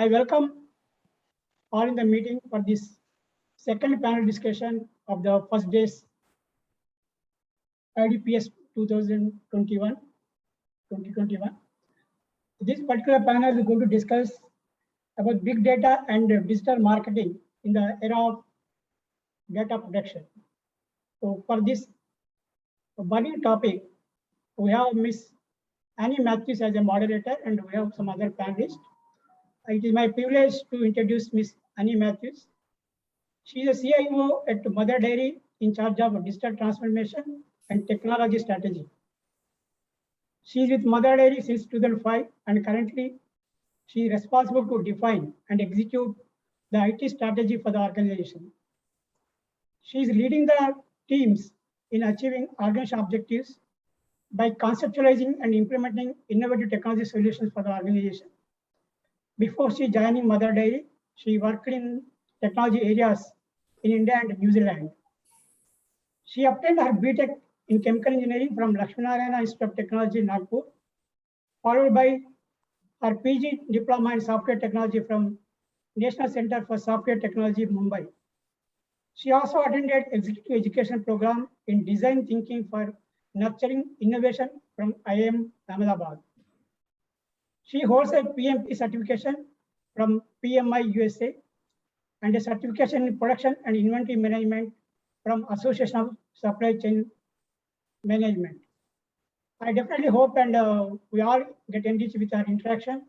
I welcome all in the meeting for this second panel discussion of the first day's IDPS 2021. This particular panel is going to discuss about big data and digital marketing in the era of data protection. So for this burning topic, we have Ms Annie Mathew as a moderator, and we have some other panelists. It is my privilege to introduce Ms Annie Mathew. She is a CIO at Mother Dairy in charge of digital transformation and technology strategy. She is with Mother Dairy since 2005, and currently she is responsible to define and execute the IT strategy for the organization. She is leading the teams in achieving organizational objectives by conceptualizing and implementing innovative technology solutions for the organization. Before she joining Mother Dairy, she worked in technology areas in India and New Zealand. She obtained her BTech in Chemical Engineering from Lakshminarayana Institute of Technology, Nagpur, followed by her PG Diploma in Software Technology from National Center for Software Technology, Mumbai. She also attended Executive Education Program in Design Thinking for Nurturing Innovation from IIM Ahmedabad. She holds a PMP certification from PMI USA and a certification in Production and Inventory Management from Association of Supply Chain Management. I definitely hope and we all get enriched with our interaction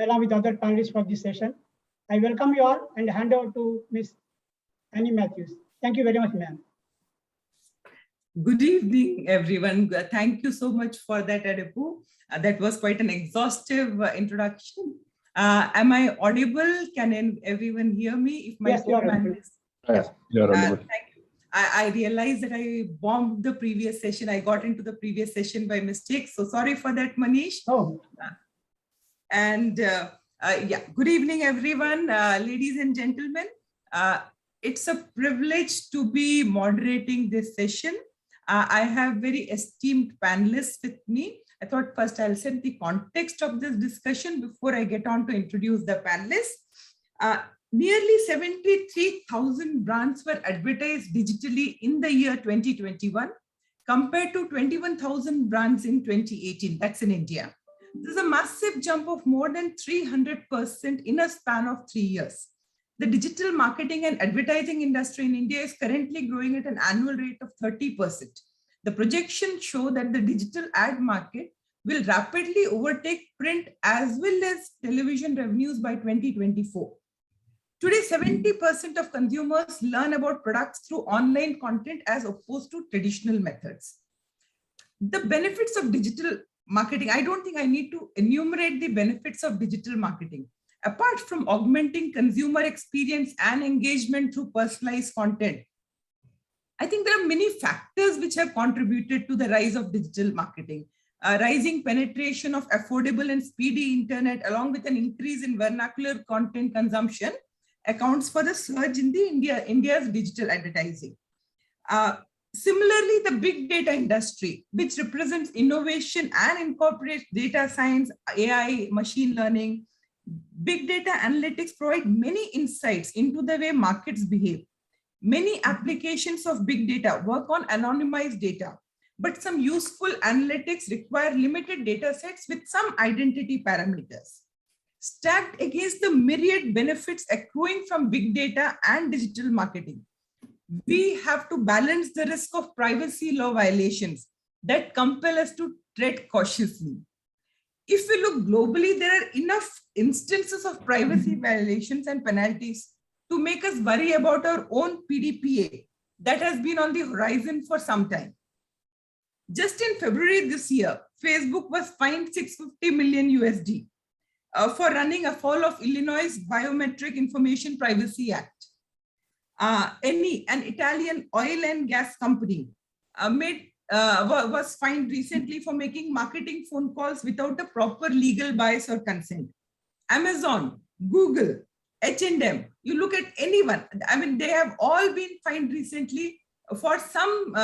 along with other panelists for this session. I welcome you all and hand over to Ms. Annie Mathew. Thank you very much, ma'am. Good evening, everyone. Thank you so much for that, Adepu. That was quite an exhaustive introduction. Am I audible? Can everyone hear me? If my yes, you are audible. Yes, you are audible. Thank you. I realized that I bombed the previous session. I got into the previous session by mistake. So sorry for that, Manish. Oh. Yeah, good evening, everyone. Ladies and gentlemen, it's a privilege to be moderating this session. I have very esteemed panelists with me. I thought first I'll set the context of this discussion before I get on to introduce the panelists. Nearly 73,000 brands were advertised digitally in the year 2021 compared to 21,000 brands in 2018. That's in India. This is a massive jump of more than 300% in a span of 3 years. The digital marketing and advertising industry in India is currently growing at an annual rate of 30%. The projections show that the digital ad market will rapidly overtake print as well as television revenues by 2024. Today, 70% of consumers learn about products through online content as opposed to traditional methods. The benefits of digital marketing, I don't think I need to enumerate the benefits of digital marketing. Apart from augmenting consumer experience and engagement through personalized content, I think there are many factors which have contributed to the rise of digital marketing. Rising penetration of affordable and speedy internet along with an increase in vernacular content consumption accounts for the surge in India's digital advertising. Similarly, the big data industry, which represents innovation and incorporates data science, AI, machine learning, big data analytics provide many insights into the way markets behave. Many applications of big data work on anonymized data, but some useful analytics require limited data sets with some identity parameters. Stacked against the myriad benefits accruing from big data and digital marketing, we have to balance the risk of privacy law violations that compel us to tread cautiously. If we look globally, there are enough instances of privacy violations and penalties to make us worry about our own PDPA that has been on the horizon for some time. Just in February this year, Facebook was fined $650 million USD for running afoul of Illinois Biometric Information Privacy Act. An Italian oil and gas company was fined recently for making marketing phone calls without a proper legal bias or consent. Amazon, Google, H&M, you look at anyone, I mean, they have all been fined recently for some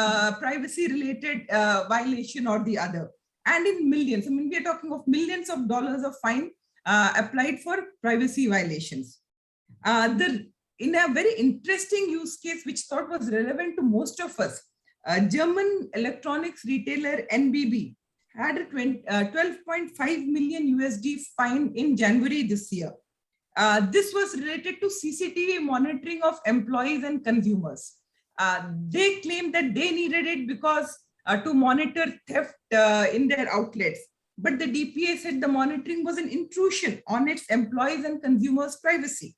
privacy related violation or the other, and in millions. I mean, we are talking of millions of dollars of fine applied for privacy violations. In a very interesting use case, which thought was relevant to most of us, German electronics retailer NBB had a 12.5 million USD fine in January this year. This was related to CCTV monitoring of employees and consumers. They claimed that they needed it because to monitor theft in their outlets. But the DPA said the monitoring was an intrusion on its employees and consumers' privacy.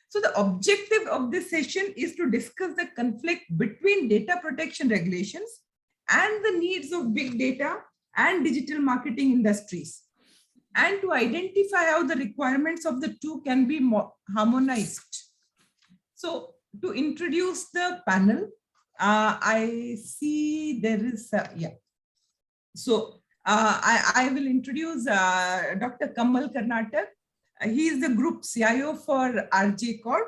So the objective of this session is to discuss the conflict between data protection regulations and the needs of big data and digital marketing industries, and to identify how the requirements of the two can be harmonized. So to introduce the panel, I see there is, So I will introduce Dr. Kamal Karnatak. He is the group CIO for RJ Corp,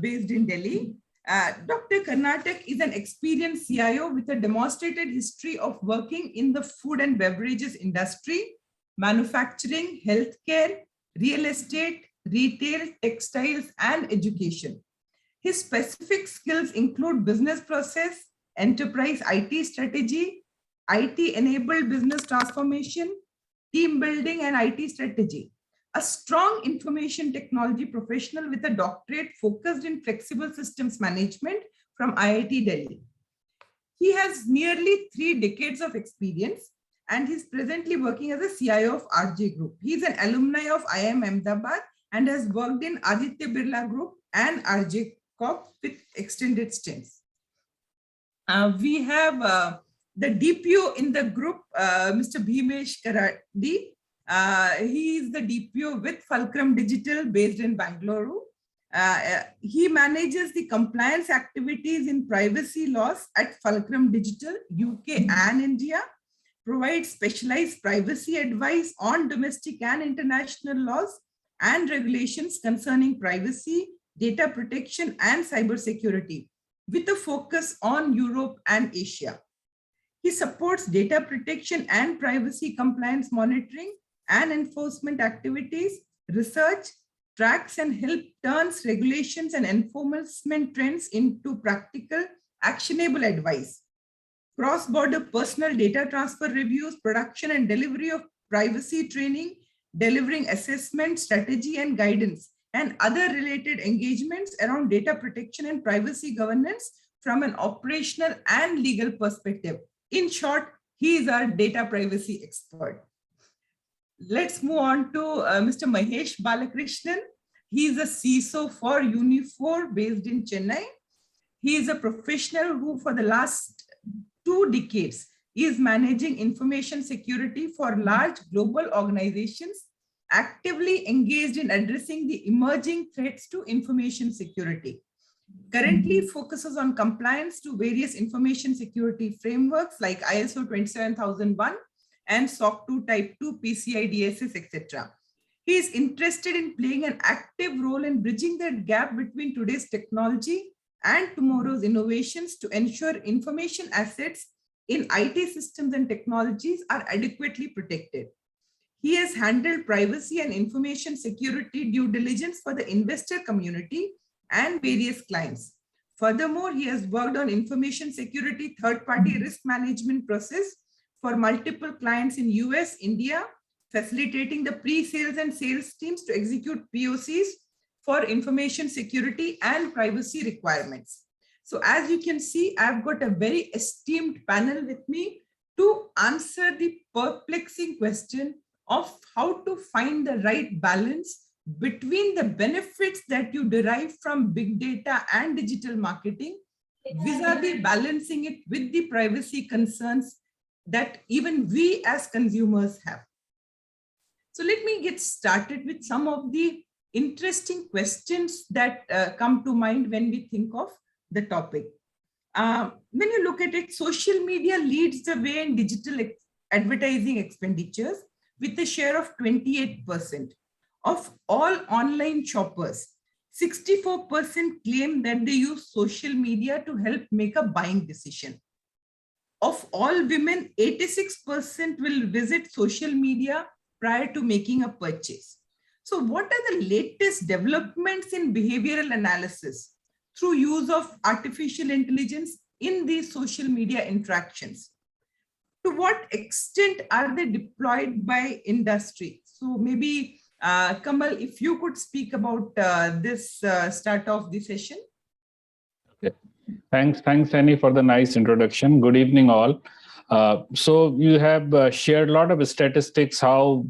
based in Delhi. Dr. Karnatak is an experienced CIO with a demonstrated history of working in the food and beverages industry, manufacturing, healthcare, real estate, retail, textiles, and education. His specific skills include business process, enterprise IT strategy, IT-enabled business transformation, team building, and IT strategy. A strong information technology professional with a doctorate focused in flexible systems management from IIT Delhi. He has nearly 3 decades of experience and he's presently working as a CIO of RJ Group. He's an alumni of IIM Ahmedabad and has worked in Aditya Birla Group and RJ Corp with extended stints. We have the DPO in the group, Mr. Bhimesh Karadi. He is the DPO with Fulcrum Digital based in Bangalore. He manages the compliance activities in privacy laws at Fulcrum Digital, UK and India, provides specialized privacy advice on domestic and international laws and regulations concerning privacy, data protection, and cybersecurity, with a focus on Europe and Asia. He supports data protection and privacy compliance monitoring and enforcement activities, research, tracks and help turns regulations and enforcement trends into practical, actionable advice. Cross-border personal data transfer reviews, production and delivery of privacy training, delivering assessment, strategy and guidance, and other related engagements around data protection and privacy governance from an operational and legal perspective. In short, he is our data privacy expert. Let's move on to Mr. Mahesh Balakrishnan. He is a CISO for Unifor based in Chennai. He is a professional who for the last 2 decades is managing information security for large global organizations actively engaged in addressing the emerging threats to information security. Currently focuses on compliance to various information security frameworks like ISO 27001 and SOC 2 Type 2, PCI DSS, etc. He is interested in playing an active role in bridging that gap between today's technology and tomorrow's innovations to ensure information assets in IT systems and technologies are adequately protected. He has handled privacy and information security due diligence for the investor community and various clients. Furthermore, he has worked on information security third-party risk management process for multiple clients in US, India, facilitating the pre-sales and sales teams to execute POCs for information security and privacy requirements. So as you can see, I've got a very esteemed panel with me to answer the perplexing question of how to find the right balance between the benefits that you derive from big data and digital marketing vis-a-vis balancing it with the privacy concerns that even we as consumers have. So let me get started with some of the interesting questions that come to mind when we think of the topic. When you look at it, social media leads the way in digital advertising expenditures with a share of 28%. Of all online shoppers, 64% claim that they use social media to help make a buying decision. Of all women, 86% will visit social media prior to making a purchase. So what are the latest developments in behavioral analysis through use of artificial intelligence in these social media interactions? To what extent are they deployed by industry? So maybe Kamal, if you could speak about this start of the session. Okay. Thanks, Annie, for the nice introduction. Good evening, all. So you have shared a lot of statistics how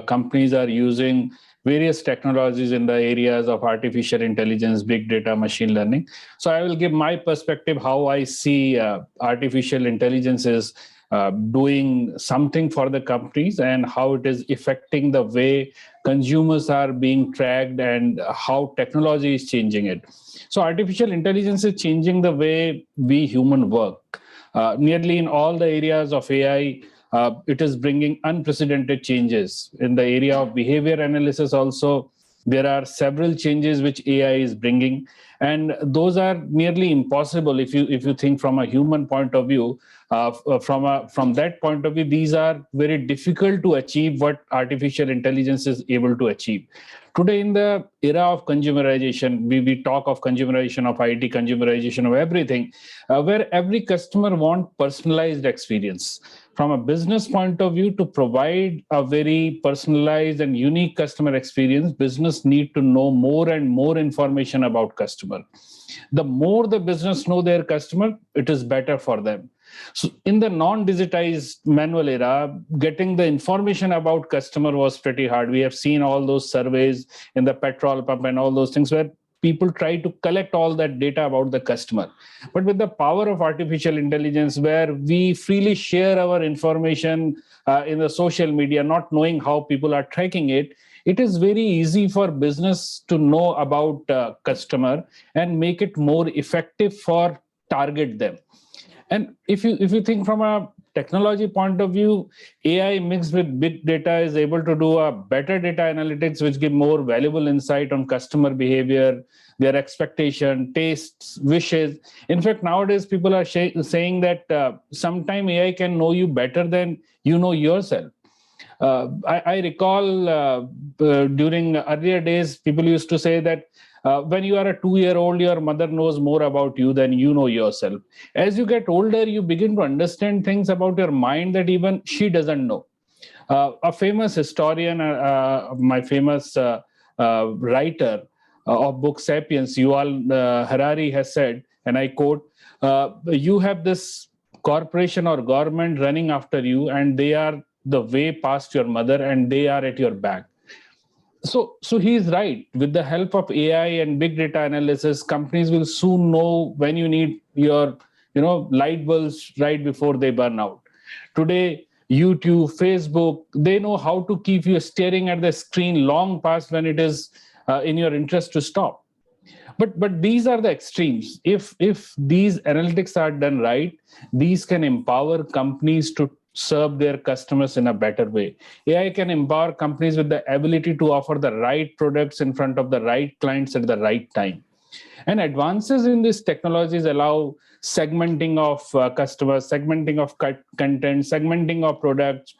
companies are using various technologies in the areas of artificial intelligence, big data, machine learning. So I will give my perspective how I see artificial intelligence is doing something for the companies and how it is affecting the way consumers are being tracked and how technology is changing it. So artificial intelligence is changing the way we human work. Nearly in all the areas of AI, it is bringing unprecedented changes. In the area of behavior analysis also, there are several changes which AI is bringing, and those are nearly impossible if you think from a human point of view. From that point of view, these are very difficult to achieve what artificial intelligence is able to achieve. Today, in the era of consumerization, we talk of consumerization of IT, consumerization of everything, where every customer wants personalized experience. From a business point of view, to provide a very personalized and unique customer experience, business need to know more and more information about customer. The more the business know their customer, it is better for them. So in the non-digitized manual era, getting the information about customer was pretty hard. We have seen all those surveys in the petrol pump and all those things where people try to collect all that data about the customer. But with the power of artificial intelligence, where we freely share our information in the social media, not knowing how people are tracking it, it is very easy for business to know about customer and make it more effective for target them. And if you think from a technology point of view, AI mixed with big data is able to do a better data analytics, which give more valuable insight on customer behavior, their expectation, tastes, wishes. In fact, nowadays people are saying that sometime AI can know you better than you know yourself. I recall during earlier days, people used to say that when you are a 2-year-old, your mother knows more about you than you know yourself. As you get older, you begin to understand things about your mind that even she doesn't know. A famous historian, my famous writer of book Sapiens, Yuval Harari, has said, and I quote, you have this corporation or government running after you, and they are the way past your mother, and they are at your back. So he is right. With the help of AI and big data analysis, companies will soon know when you need your light bulbs right before they burn out. Today, YouTube, Facebook, they know how to keep you staring at the screen long past when it is in your interest to stop. But these are the extremes. If these analytics are done right, these can empower companies to serve their customers in a better way. AI can empower companies with the ability to offer the right products in front of the right clients at the right time. And advances in these technologies allow segmenting of customers, segmenting of content, segmenting of products.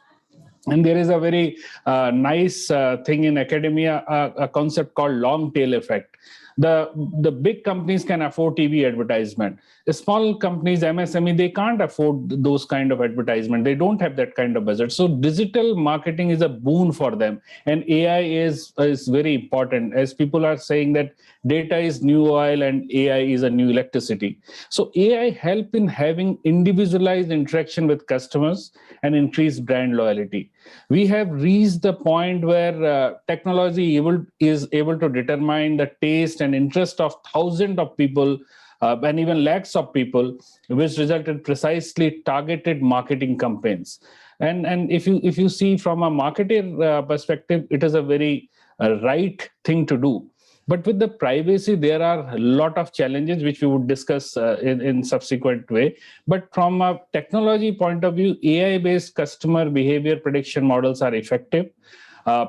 And there is a very nice thing in academia, a concept called long tail effect. The big companies can afford TV advertisement. The small companies, MSME, they can't afford those kind of advertisement. They don't have that kind of budget. So digital marketing is a boon for them. And AI is very important, as people are saying that data is new oil and AI is a new electricity. So AI help in having individualized interaction with customers and increase brand loyalty. We have reached the point where technology is able to determine the taste and interest of thousands of people and even lakhs of people, which result in precisely targeted marketing campaigns. And if you see from a marketer perspective, it is a very right thing to do. But with the privacy, there are a lot of challenges which we would discuss in subsequent way. But from a technology point of view, AI-based customer behavior prediction models are effective.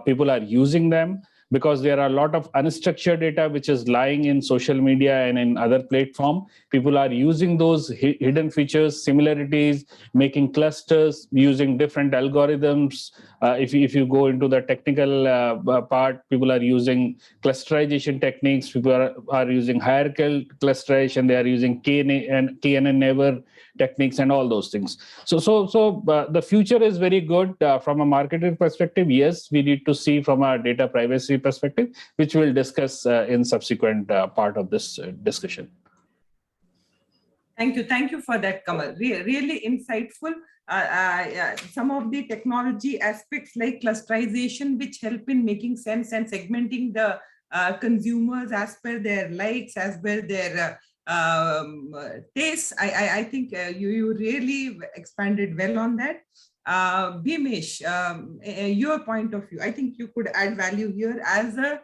People are using them. because there are a lot of unstructured data which is lying in social media and in other platform. People are using those hidden features, similarities, making clusters, using different algorithms. If you go into the technical part, people are using clusterization techniques. People are using hierarchical clusterization. They are using KNN neighbor techniques and all those things. So the future is very good from a marketing perspective. Yes, we need to see from a data privacy perspective, which we'll discuss in subsequent part of this discussion. Thank you for that, Kamal. Really insightful. Some of the technology aspects like clusterization, which help in making sense and segmenting the consumers as per their likes, as per their tastes. I think you really expanded well on that. Bhimesh, your point of view, I think you could add value here as a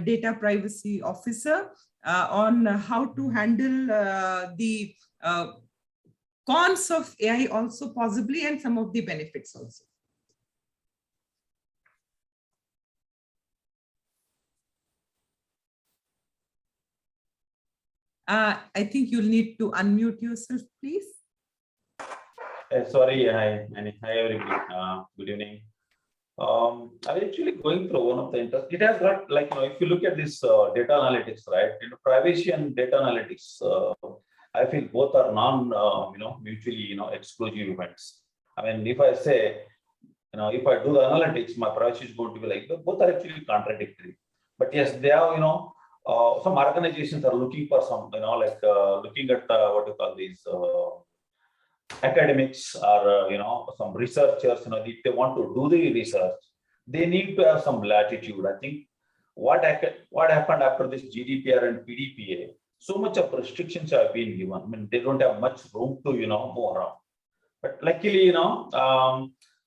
data privacy officer on how to handle the cons of AI also possibly, and some of the benefits also. I think you'll need to unmute yourself, please. Sorry, hi everybody. Good evening. I'm actually going through one of the interest. It has got, like, if you look at this data analytics, right? Privacy and data analytics, I feel both are mutually, exclusive events. I mean, if I say, if I do the analytics, my privacy is going to be like, both are actually contradictory. But yes, they have, some organizations are looking for some, looking at what you call these academics or, some researchers, if they want to do the research, they need to have some latitude. I think what happened after this GDPR and PDPA, so much of restrictions have been given. I mean, they don't have much room to, move around. But luckily,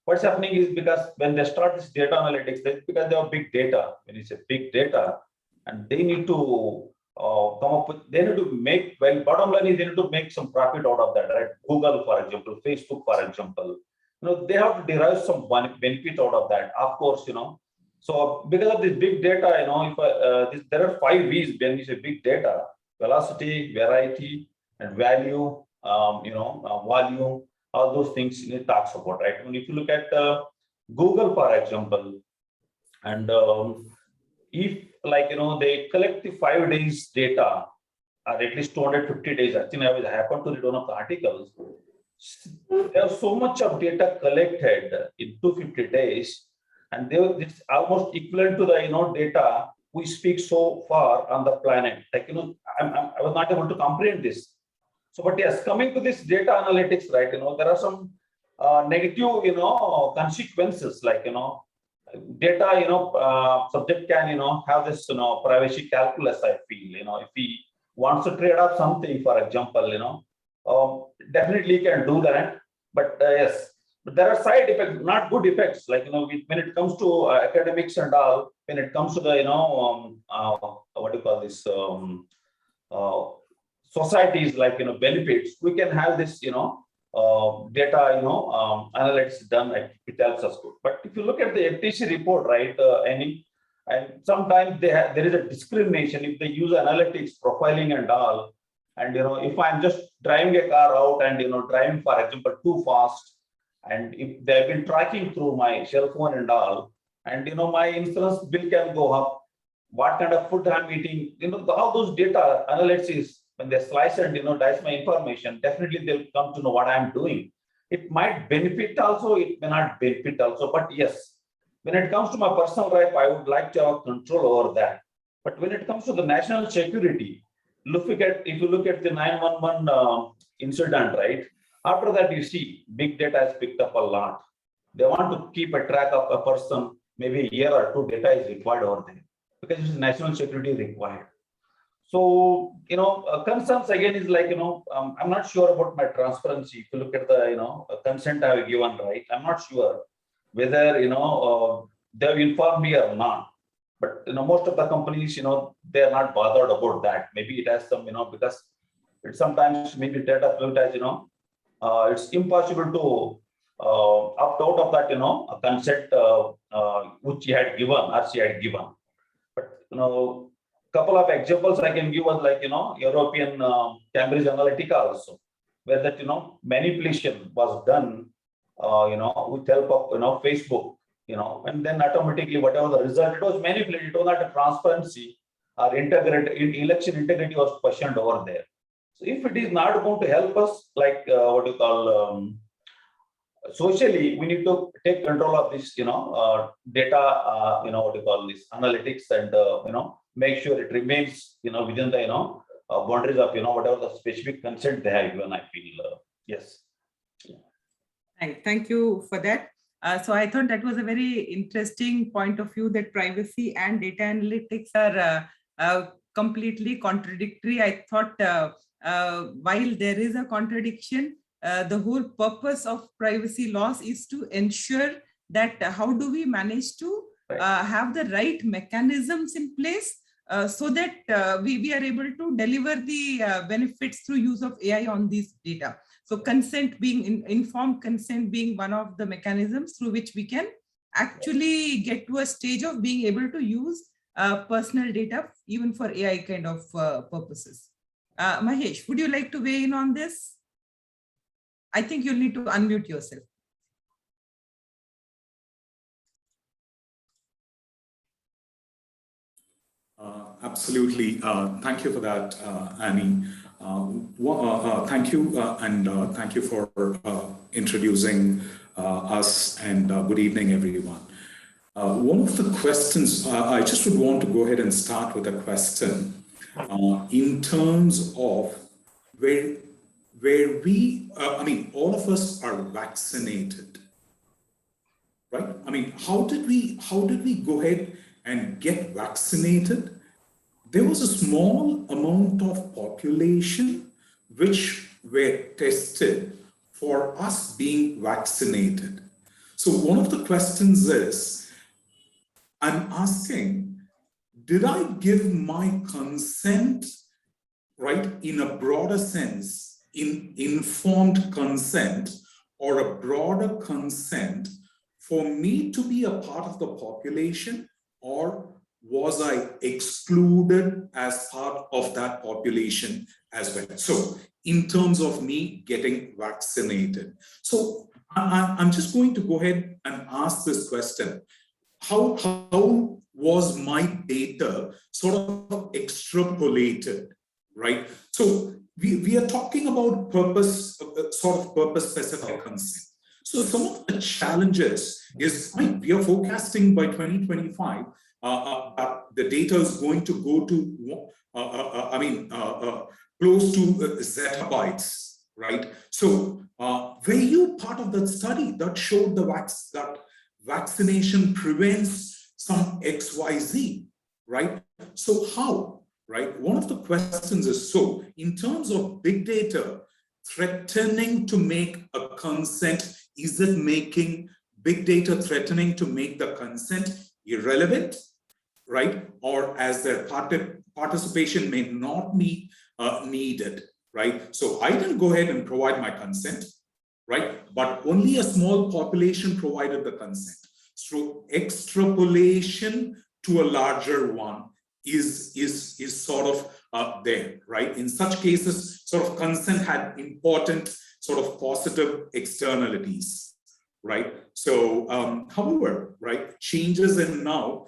what's happening is, because when they start this data analytics, because they have big data, when it's a big data, and they need to come up with, they need to make, well, bottom line is they need to make some profit out of that, right? Google, for example, Facebook, for example, they have to derive some benefit out of that, of course, So because of this big data, if there are 5 V's when you say big data: velocity, variety, and value, volume, all those things it talks about, right? And if you look at Google, for example, and if, they collect the 5 days data, or at least 250 days, I think I happened to read one of the articles. They have so much of data collected in 250 days, and it's almost equivalent to the data we speak so far on the planet. Like, I was not able to comprehend this. So, but yes, coming to this data analytics, right? There are some negative, consequences, like, data, subject can, have this, privacy calculus, I feel, if he wants to trade off something, for example, definitely can do that. But yes, but there are side effects, not good effects, like, when it comes to academics and all, when it comes to the, what do you call this, societies, like, benefits, we can have this, data, analytics done, it helps us good. But if you look at the FTC report, right, Annie, and sometimes there is a discrimination if they use analytics, profiling and all. And, if I'm just driving a car out and, driving, for example, too fast, and if they've been tracking through my cell phone and all, and, my insurance bill can go up, what kind of food I'm eating, all those data analysis, when they slice and, dice my information, definitely they'll come to know what I'm doing. It might benefit also, it may not benefit also, but yes, when it comes to my personal life, I would like to have control over that. But when it comes to the national security, if you look at the 911 incident, right? After that, you see big data has picked up a lot. They want to keep a track of a person, maybe a year or 2 data is required over there, because it's national security required. So, concerns again is like, I'm not sure about my transparency. If you look at the, consent I've given, right? I'm not sure whether, they've informed me or not. But, most of the companies, they're not bothered about that. Maybe it has some, because it sometimes maybe data privilege, it's impossible to opt out of that, consent which he had given or she had given. But couple of examples I can give was like European Cambridge Analytica also, where that manipulation was done with help of Facebook, and then automatically whatever the result, it was manipulated. It was not a transparency or integrity, election integrity was questioned over there. So if it is not going to help us, like what you call socially, we need to take control of this, data, what you call this analytics, and make sure it remains, within the boundaries of whatever the specific consent they have given. I feel yes. Thank you for that. So I thought that was a very interesting point of view, that privacy and data analytics are completely contradictory. I thought while there is a contradiction, the whole purpose of privacy laws is to ensure that how do we manage to have the right mechanisms in place so that we are able to deliver the benefits through use of AI on these data. So consent being, informed consent being one of the mechanisms through which we can actually get to a stage of being able to use personal data even for AI kind of purposes. Mahesh, would you like to weigh in on this? I think you'll need to unmute yourself. Absolutely. Thank you for that, Annie. Thank you, and thank you for introducing us, and good evening, everyone. One of the questions, I just would want to go ahead and start with a question in terms of where we, I mean, all of us are vaccinated, right? I mean, how did we go ahead and get vaccinated? There was a small amount of population which were tested for us being vaccinated. So one of the questions is, I'm asking, did I give my consent, right, in a broader sense, in informed consent or a broader consent for me to be a part of the population, or was I excluded as part of that population as well? So in terms of me getting vaccinated. So I'm just going to go ahead and ask this question. How was my data sort of extrapolated, right? So we are talking about purpose, sort of purpose-specific consent. So some of the challenges is, we are forecasting by 2025 that the data is going to go to, close to zettabytes, right? So were you part of that study that showed that vaccination prevents some XYZ, right? So how, right? One of the questions is, so in terms of big data threatening to make a consent, is it making big data threatening to make the consent irrelevant, right? Or as their participation may not be needed, right? So I didn't go ahead and provide my consent, right? But only a small population provided the consent. So extrapolation to a larger one is sort of there, right? In such cases, sort of consent had important sort of positive externalities, right? So, however, right, changes in now,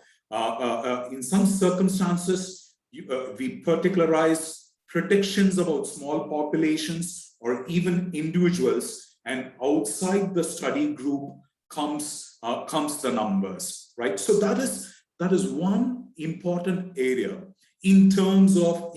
in some circumstances, we particularize predictions about small populations or even individuals, and outside the study group comes the numbers, right? So that is one important area in terms of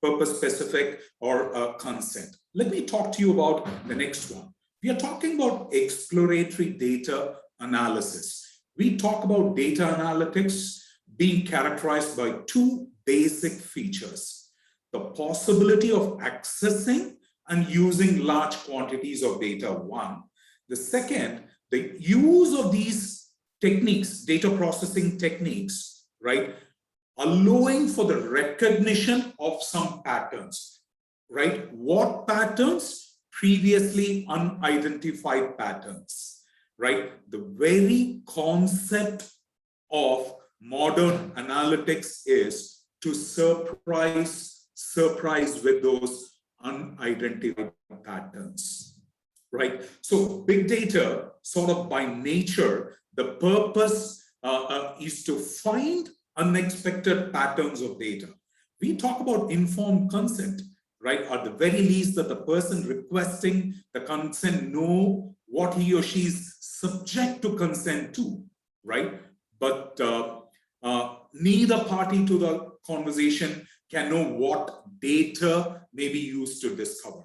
purpose specific or consent. Let me talk to you about the next one. We are talking about exploratory data analysis. We talk about data analytics being characterized by two basic features: the possibility of accessing and using large quantities of data, one. The second, the use of these techniques, data processing techniques, right, allowing for the recognition of some patterns, right? What patterns? Previously unidentified patterns, right? The very concept of modern analytics is to surprise with those unidentified patterns, right? So big data, sort of by nature, the purpose is to find unexpected patterns of data. We talk about informed consent, right? At the very least, that the person requesting the consent know what he or she is subject to consent to, right? But neither party to the conversation can know what data may be used to discover.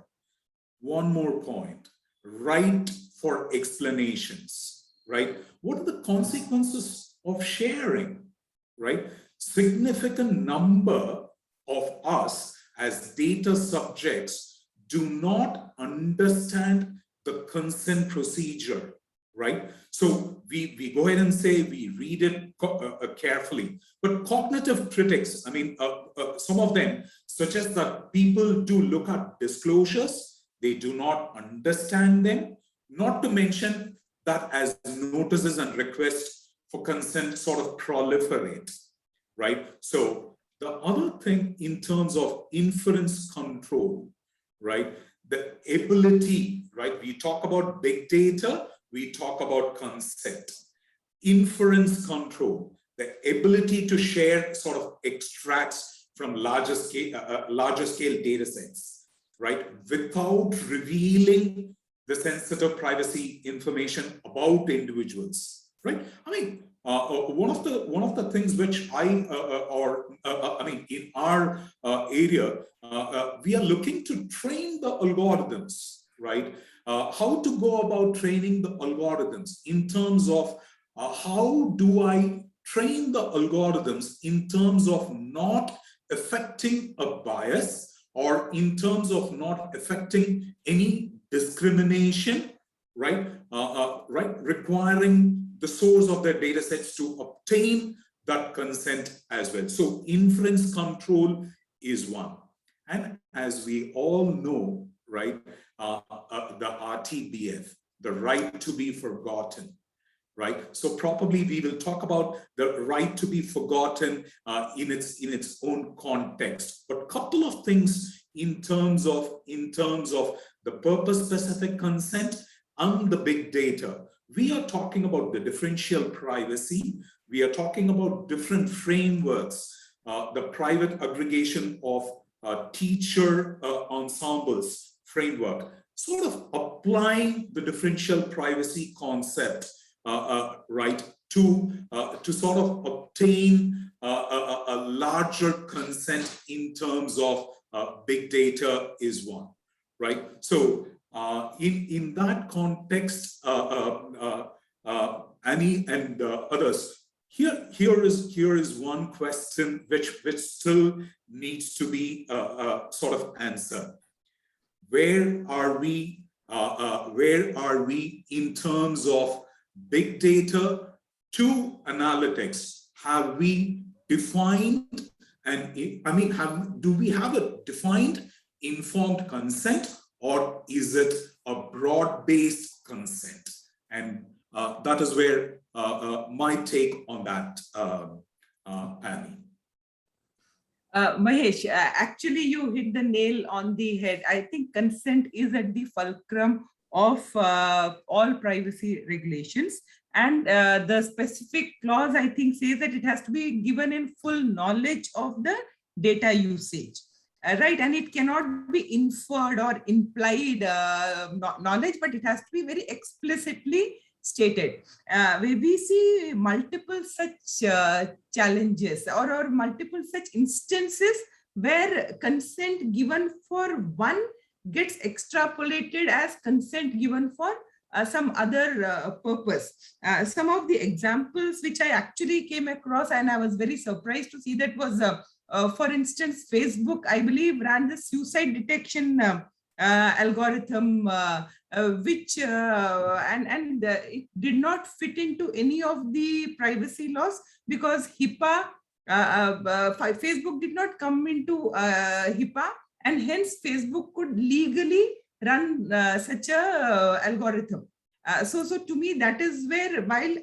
One more point, right for explanations, right? What are the consequences of sharing, right? Significant number of us as data subjects do not understand the consent procedure, right? So we go ahead and say we read it carefully, but cognitive critics, I mean, some of them suggest that people do look at disclosures, they do not understand them, not to mention that as notices and requests for consent sort of proliferate, right? So the other thing in terms of inference control, right? The ability, right? We talk about big data, we talk about consent. Inference control, the ability to share sort of extracts from larger scale data sets, right? Without revealing the sensitive privacy information about individuals, right? I mean, one of the things which I mean, in our area, we are looking to train the algorithms, right? How to go about training the algorithms in terms of how do I train the algorithms in terms of not affecting a bias or in terms of not affecting any discrimination, right? Right, requiring the source of their data sets to obtain that consent as well. So inference control is one. And as we all know, right, the RTBF, the right to be forgotten, right? So probably we will talk about the right to be forgotten in its own context. But a couple of things in terms of the purpose-specific consent and the big data. We are talking about the differential privacy. We are talking about different frameworks, the private aggregation of teacher ensembles framework, sort of applying the differential privacy concept, right, to sort of obtain a larger consent in terms of big data is one, right? So in that context, Annie and others, here is one question which still needs to be sort of answered. Where are we in terms of big data to analytics? Have we defined, and I mean, do we have a defined informed consent, or is it a broad-based consent? And that is where my take on that, Annie. Mahesh, actually you hit the nail on the head. I think consent is at the fulcrum of all privacy regulations. And the specific clause, I think, says that it has to be given in full knowledge of the data usage. Right, and it cannot be inferred or implied knowledge, but it has to be very explicitly stated. We see multiple such challenges or multiple such instances where consent given for one gets extrapolated as consent given for some other purpose. Some of the examples which I actually came across, and I was very surprised to see, that was for instance, Facebook, I believe, ran the suicide detection algorithm, which it did not fit into any of the privacy laws because HIPAA, Facebook did not come into HIPAA, and hence Facebook could legally run such a algorithm. So to me, that is where, while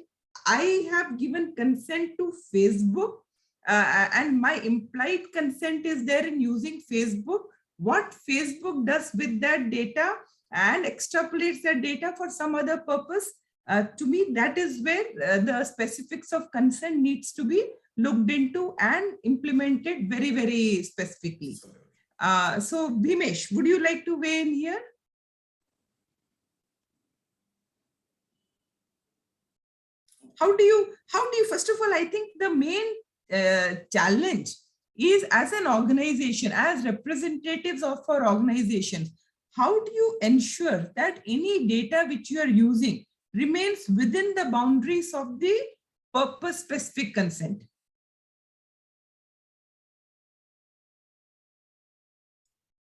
I have given consent to Facebook and my implied consent is there in using Facebook. What Facebook does with that data and extrapolates that data for some other purpose, to me, that is where the specifics of consent needs to be looked into and implemented very, very specifically. So Bhimesh, would you like to weigh in here? How do you, first of all, I think the main challenge is, as an organization, as representatives of our organizations, how do you ensure that any data which you are using remains within the boundaries of the purpose specific consent?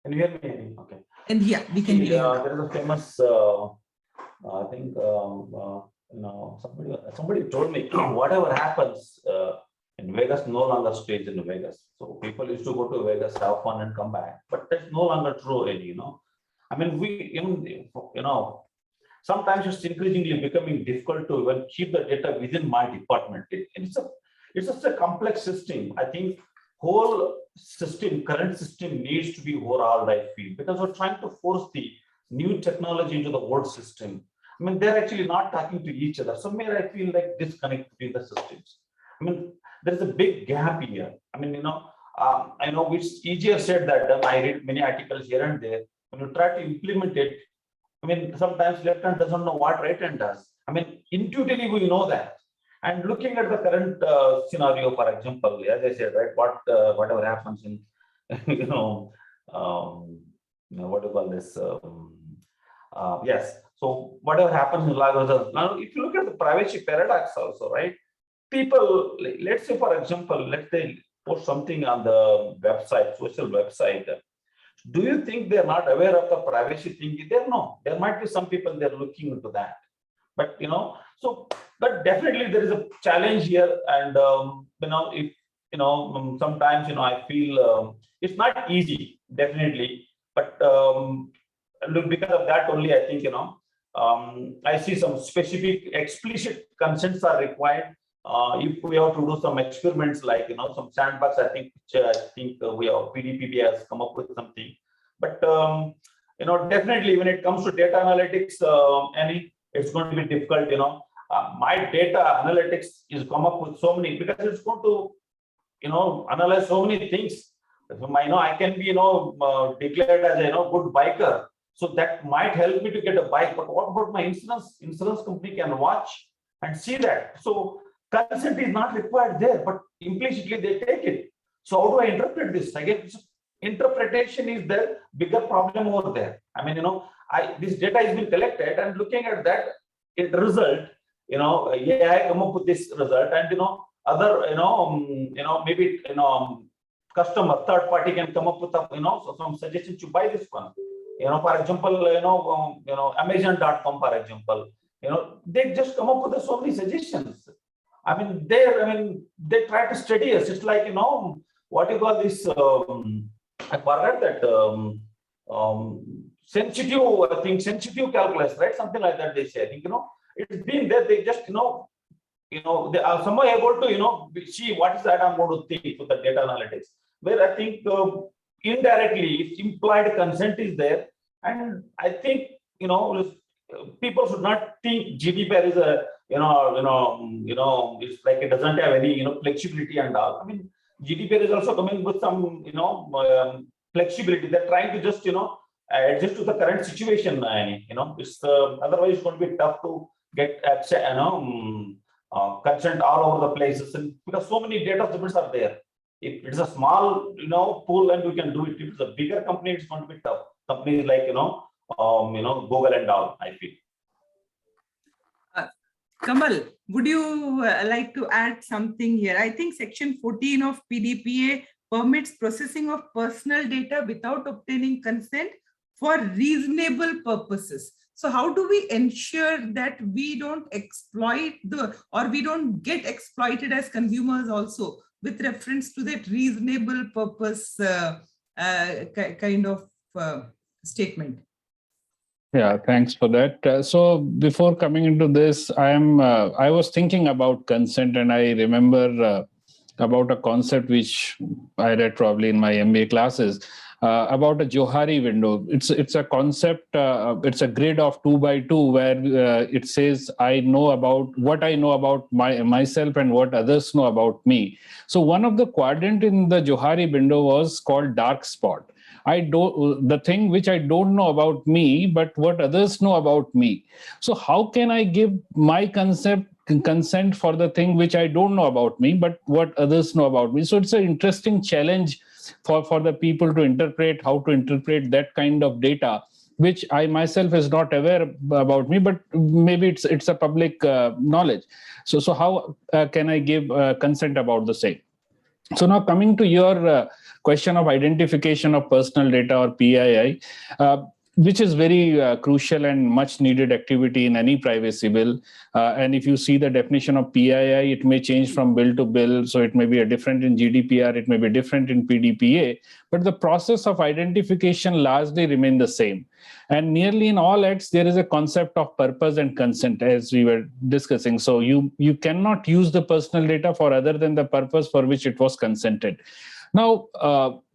Can you hear me? Okay. And yeah, we can hear you. There is a famous, I think, somebody told me whatever happens in Vegas no longer stays in Vegas. So people used to go to Vegas, have fun, and come back. But that's no longer true, I mean, sometimes it's increasingly becoming difficult to even keep the data within my department. It's just a complex system. I think whole system, current system needs to be overhauled, I feel, because we're trying to force the new technology into the old system. I mean, they're actually not talking to each other. Somewhere I feel like disconnect between the systems. I mean, there's a big gap here. I mean, I know it's easier said than done. I read many articles here and there. When you try to implement it, I mean, sometimes left hand doesn't know what right hand does. I mean, intuitively we know that. And looking at the current scenario, for example, as I said, right, whatever happens in, what do you call this? Yes. So whatever happens in Lagos. Now, if you look at the privacy paradox also, right? People, let's say, for example, let's say post something on the website, social website. Do you think they're not aware of the privacy thing? No, there might be some people they're looking into that. But but definitely there is a challenge here, and if sometimes I feel it's not easy, definitely. But look, because of that only, I think I see some specific explicit consents are required. If we have to do some experiments like some sandbox, I think we have PDPB has come up with something. But definitely when it comes to data analytics, it's going to be difficult. My data analytics is come up with so many, because it's going to analyze so many things. I can be declared as a good biker, so that might help me to get a bike. But what about my insurance? Insurance company can watch and see that. So consent is not required there, but implicitly they take it. So how do I interpret this? Again, interpretation is the bigger problem over there. I mean, this data has been collected, and looking at that result, AI come up with this result, and other, maybe customer, third party can come up with some suggestions to buy this one. For example, Amazon.com, for example, they just come up with so many suggestions. I mean, they try to study us. It's like, what you call this, I forgot that sensitive calculus, right? Something like that they say. I think, it's been there. They just, they are somehow able to, see what is that I'm going to think with the data analytics. Where I think indirectly, implied consent is there. And I think, people should not think GDPR is a, it's like it doesn't have any, flexibility and all. I mean, GDPR is also coming with some, flexibility. They're trying to just, adjust to the current situation. It's otherwise it's going to be tough to get access, consent all over the places, and because so many data subjects are there. If it's a small, pool, and we can do it. If it's a bigger company, it's going to be tough. Companies like, Google and all, I feel. Kamal, would you like to add something here? I think section 14 of PDPA permits processing of personal data without obtaining consent for reasonable purposes. So how do we ensure that we don't exploit or we don't get exploited as consumers also with reference to that reasonable purpose kind of statement? Yeah, thanks for that. So before coming into this, I was thinking about consent, and I remember about a concept which I read probably in my MBA classes about a Johari window. It's a concept. It's a grid of 2 by 2 where it says I know about what I know about myself and what others know about me. So one of the quadrant in the Johari window was called dark spot. The thing which I don't know about me, but what others know about me. So how can I give my consent for the thing which I don't know about me, but what others know about me? So it's an interesting challenge for the people to interpret, how to interpret that kind of data, which I myself is not aware about me, but maybe it's a public knowledge. So how can I give consent about the same? So now coming to your question of identification of personal data or PII, which is very crucial and much needed activity in any privacy bill. And if you see the definition of PII, it may change from bill to bill. So it may be different in GDPR, it may be different in PDPA, but the process of identification largely remain the same. And nearly in all acts, there is a concept of purpose and consent, as we were discussing. So you cannot use the personal data for other than the purpose for which it was consented. Now,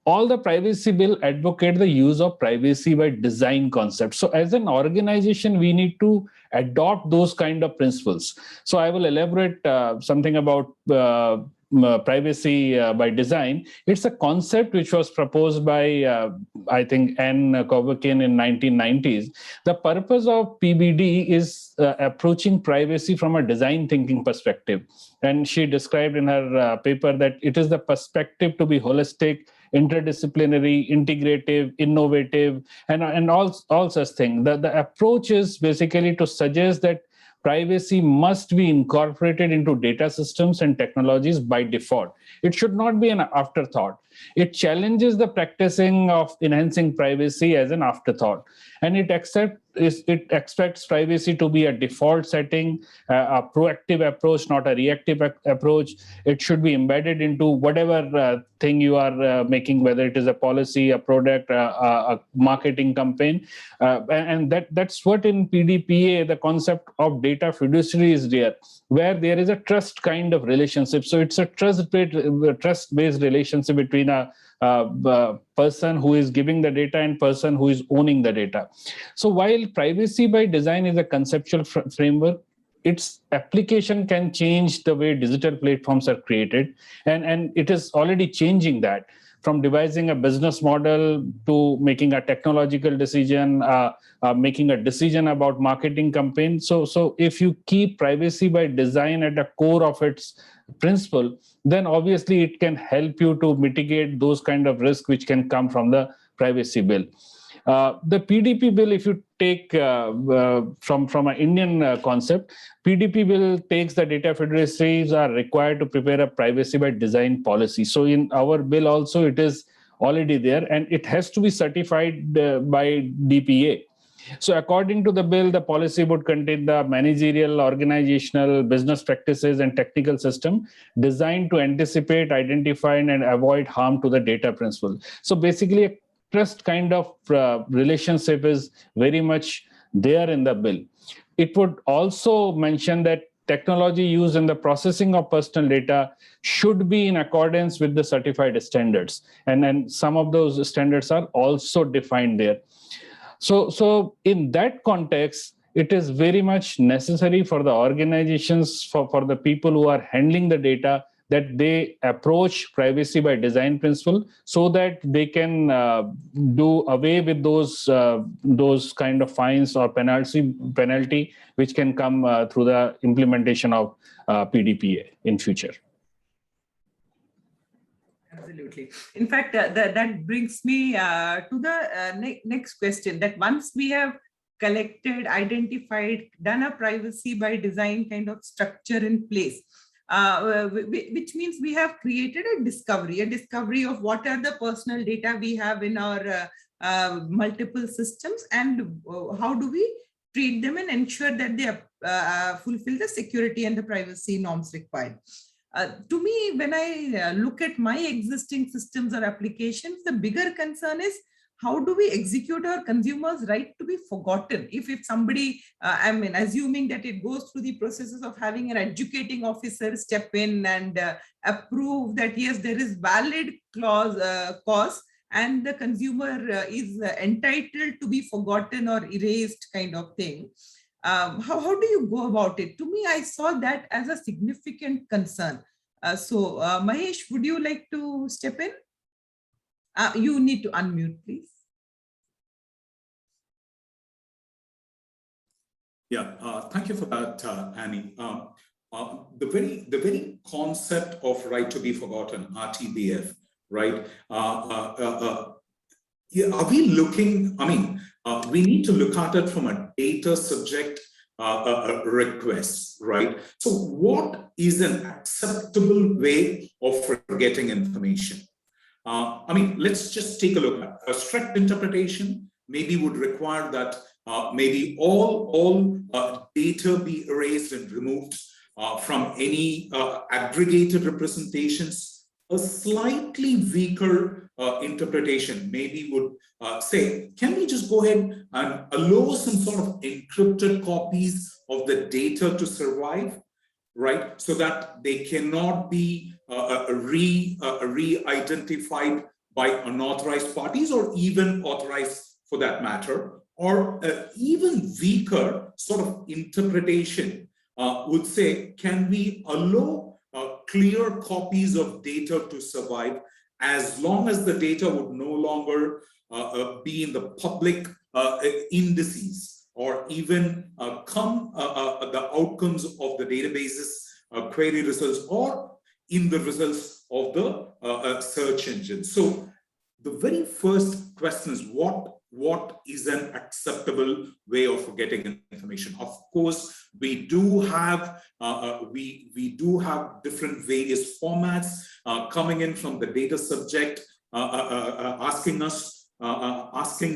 all the privacy bill advocate the use of privacy by design concept. So as an organization, we need to adopt those kind of principles. So I will elaborate something about privacy by design. It's a concept which was proposed by, I think, Anne Corbett in 1990s. The purpose of PBD is approaching privacy from a design thinking perspective. And she described in her paper that it is the perspective to be holistic, interdisciplinary, integrative, innovative, and all such things. The approach is basically to suggest that privacy must be incorporated into data systems and technologies by default. It should not be an afterthought. It challenges the practicing of enhancing privacy as an afterthought. And it expects privacy to be a default setting, a proactive approach, not a reactive approach. It should be embedded into whatever thing you are making, whether it is a policy, a product, a marketing campaign. And that's what in PDPA, the concept of data fiduciary is there, where there is a trust kind of relationship. So it's a trust-based relationship between a person who is giving the data and person who is owning the data. So while privacy by design is a conceptual framework, its application can change the way digital platforms are created. And it is already changing that, from devising a business model to making a technological decision, making a decision about marketing campaign. So if you keep privacy by design at the core of its principle, then obviously it can help you to mitigate those kind of risks which can come from the privacy bill. The PDP bill, if you take from an Indian concept, PDP bill takes the data fiduciaries are required to prepare a privacy by design policy. So in our bill also, it is already there, and it has to be certified by DPA. So according to the bill, the policy would contain the managerial, organizational, business practices, and technical system designed to anticipate, identify, and avoid harm to the data principle. So basically, a trust kind of relationship is very much there in the bill. It would also mention that technology used in the processing of personal data should be in accordance with the certified standards. And then some of those standards are also defined there. So in that context, it is very much necessary for the organizations, for the people who are handling the data, that they approach privacy by design principle so that they can do away with those kind of fines or penalty which can come through the implementation of PDPA in future. Absolutely. In fact, that brings me to the next question, that once we have collected, identified, done a privacy by design kind of structure in place, which means we have created a discovery of what are the personal data we have in our multiple systems, and how do we treat them and ensure that they fulfill the security and the privacy norms required. To me, when I look at my existing systems or applications, the bigger concern is how do we execute our consumers' right to be forgotten? If somebody, I mean, assuming that it goes through the processes of having an educating officer step in and approve that, yes, there is valid cause, and the consumer is entitled to be forgotten or erased kind of thing. How do you go about it? To me, I saw that as a significant concern. Mahesh, would you like to step in? You need to unmute, please. Yeah, thank you for that, Annie. The very concept of right to be forgotten, RTBF, right? Yeah, are we looking? I mean, we need to look at it from a data subject request, right? So, what is an acceptable way of forgetting information? I mean, let's just take a look at a strict interpretation. Maybe would require that maybe all data be erased and removed from any aggregated representations. A slightly weaker interpretation maybe would say, can we just go ahead and allow some sort of encrypted copies of the data to survive, right? So that they cannot be re-identified by unauthorized parties or even authorized for that matter, or even weaker sort of interpretation would say, can we allow clear copies of data to survive as long as the data would no longer be in the public indices or even the outcomes of the databases, query results, or in the results of the search engine. So the very first question is what is an acceptable way of getting information? Of course, we do have different various formats coming in from the data subject, asking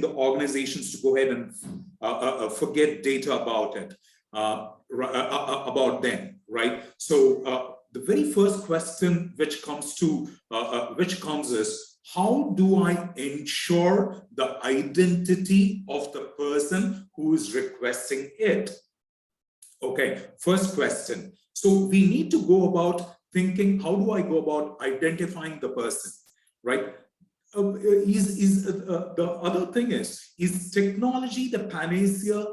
the organizations to go ahead and forget data about it, about them, right? So the very first question which comes is, how do I ensure the identity of the person who is requesting it? Okay, first question. So we need to go about thinking, how do I go about identifying the person, right? The other thing is technology the panacea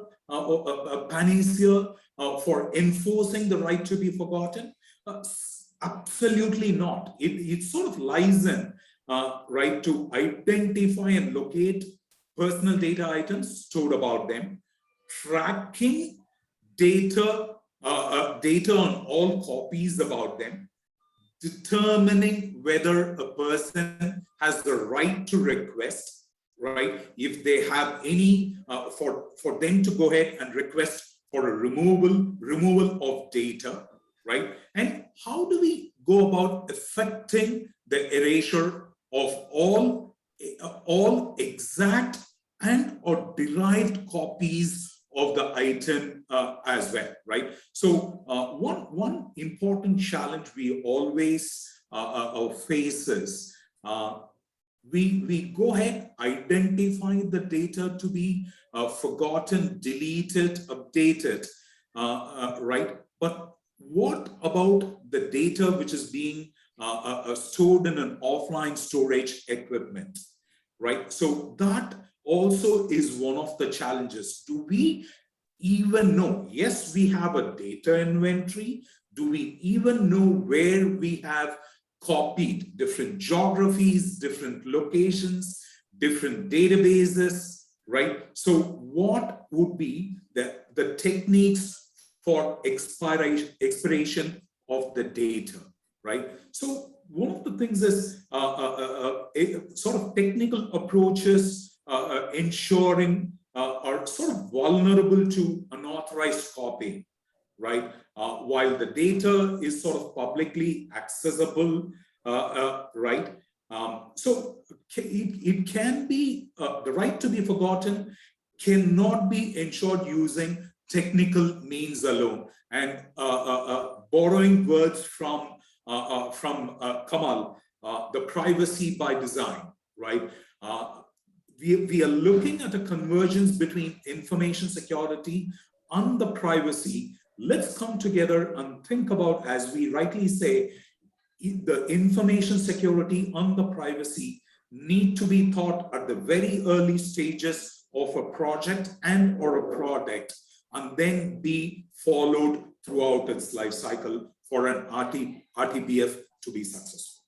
for enforcing the right to be forgotten? Absolutely not. It sort of lies in right to identify and locate personal data items stored about them, tracking data on all copies about them, determining whether a person has the right to request, right? If they have any, for them to go ahead and request for a removal of data, right? And how do we go about effecting the erasure of all exact and or derived copies of the item as well, right? So one important challenge we always face is we go ahead, identify the data to be forgotten, deleted, updated, right? But what about the data which is being stored in an offline storage equipment, right? So that also is one of the challenges. Do we even know? Yes, we have a data inventory. Do we even know where we have copied different geographies, different locations, different databases, right? So what would be the techniques for expiration of the data, right? So one of the things is sort of technical approaches ensuring are sort of vulnerable to unauthorized copying, right? While the data is sort of publicly accessible, right? So it can be, the right to be forgotten cannot be ensured using technical means alone. And borrowing words from Kamal, the privacy by design, right? we are looking at a convergence between information security and the privacy. Let's come together and think about, as we rightly say, the information security and the privacy need to be thought at the very early stages of a project and or a product, and then be followed throughout its life cycle for an RTPF to be successful.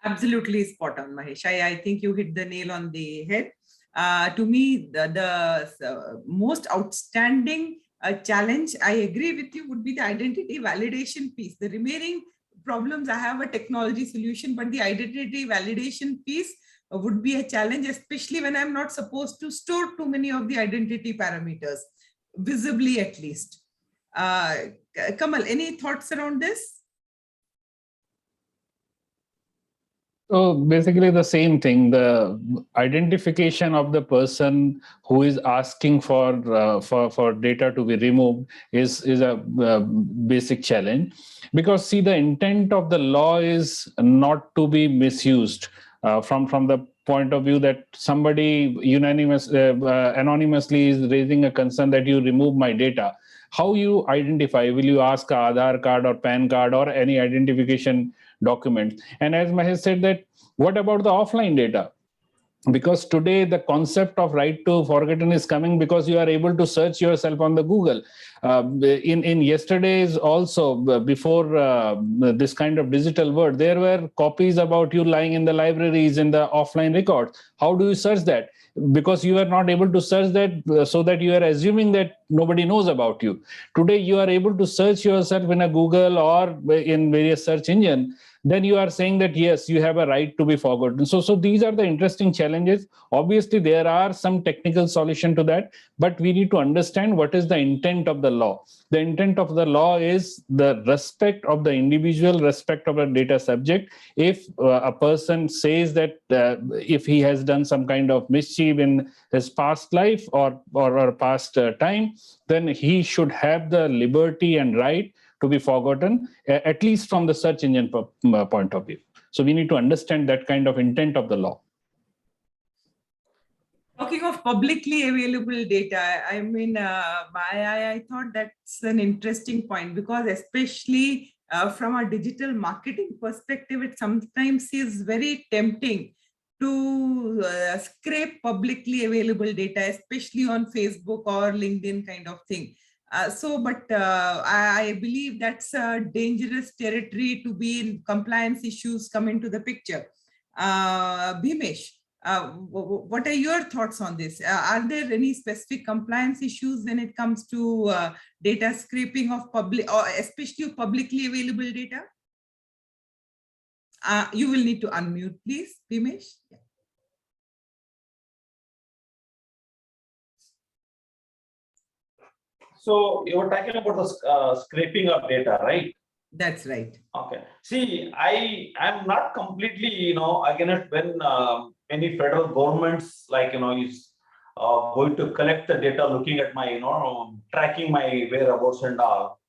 Absolutely spot on, Mahesh. I think you hit the nail on the head. To me, the most outstanding challenge, I agree with you, would be the identity validation piece. The remaining problems, I have a technology solution, but the identity validation piece would be a challenge, especially when I'm not supposed to store too many of the identity parameters, visibly at least. Kamal, any thoughts around this? So basically the same thing, the identification of the person who is asking for data to be removed is a basic challenge, because see, the intent of the law is not to be misused from the point of view that somebody anonymously is raising a concern that you remove my data. How you identify? Will you ask a Aadhaar card or PAN card or any identification document? And as Mahesh said, that what about the offline data? Because today the concept of right to forgotten is coming because you are able to search yourself on the Google. In yesterday's also, before this kind of digital world, there were copies about you lying in the libraries, in the offline records. How do you search that? Because you are not able to search that, so that you are assuming that nobody knows about you. Today you are able to search yourself in a Google or in various search engine. Then you are saying that yes, you have a right to be forgotten. So these are the interesting challenges. Obviously, there are some technical solution to that, but we need to understand what is the intent of the law. The intent of the law is the respect of the individual, respect of a data subject. If a person says that if he has done some kind of mischief in his past life or past time, then he should have the liberty and right to be forgotten, at least from the search engine point of view. So we need to understand that kind of intent of the law. Talking of publicly available data, I mean, I thought that's an interesting point, because especially from a digital marketing perspective, it sometimes is very tempting to scrape publicly available data, especially on Facebook or LinkedIn kind of thing. But I believe that's a dangerous territory to be in. Compliance issues come into the picture. Bhimesh, what are your thoughts on this? Are there any specific compliance issues when it comes to data scraping of public, or especially publicly available data? You will need to unmute, please, Bhimesh. Yeah. So you were talking about the scraping of data, right? That's right. Okay. See, I'm not completely, against when any federal governments, like, is going to collect the data, looking at my, tracking my whereabouts and all.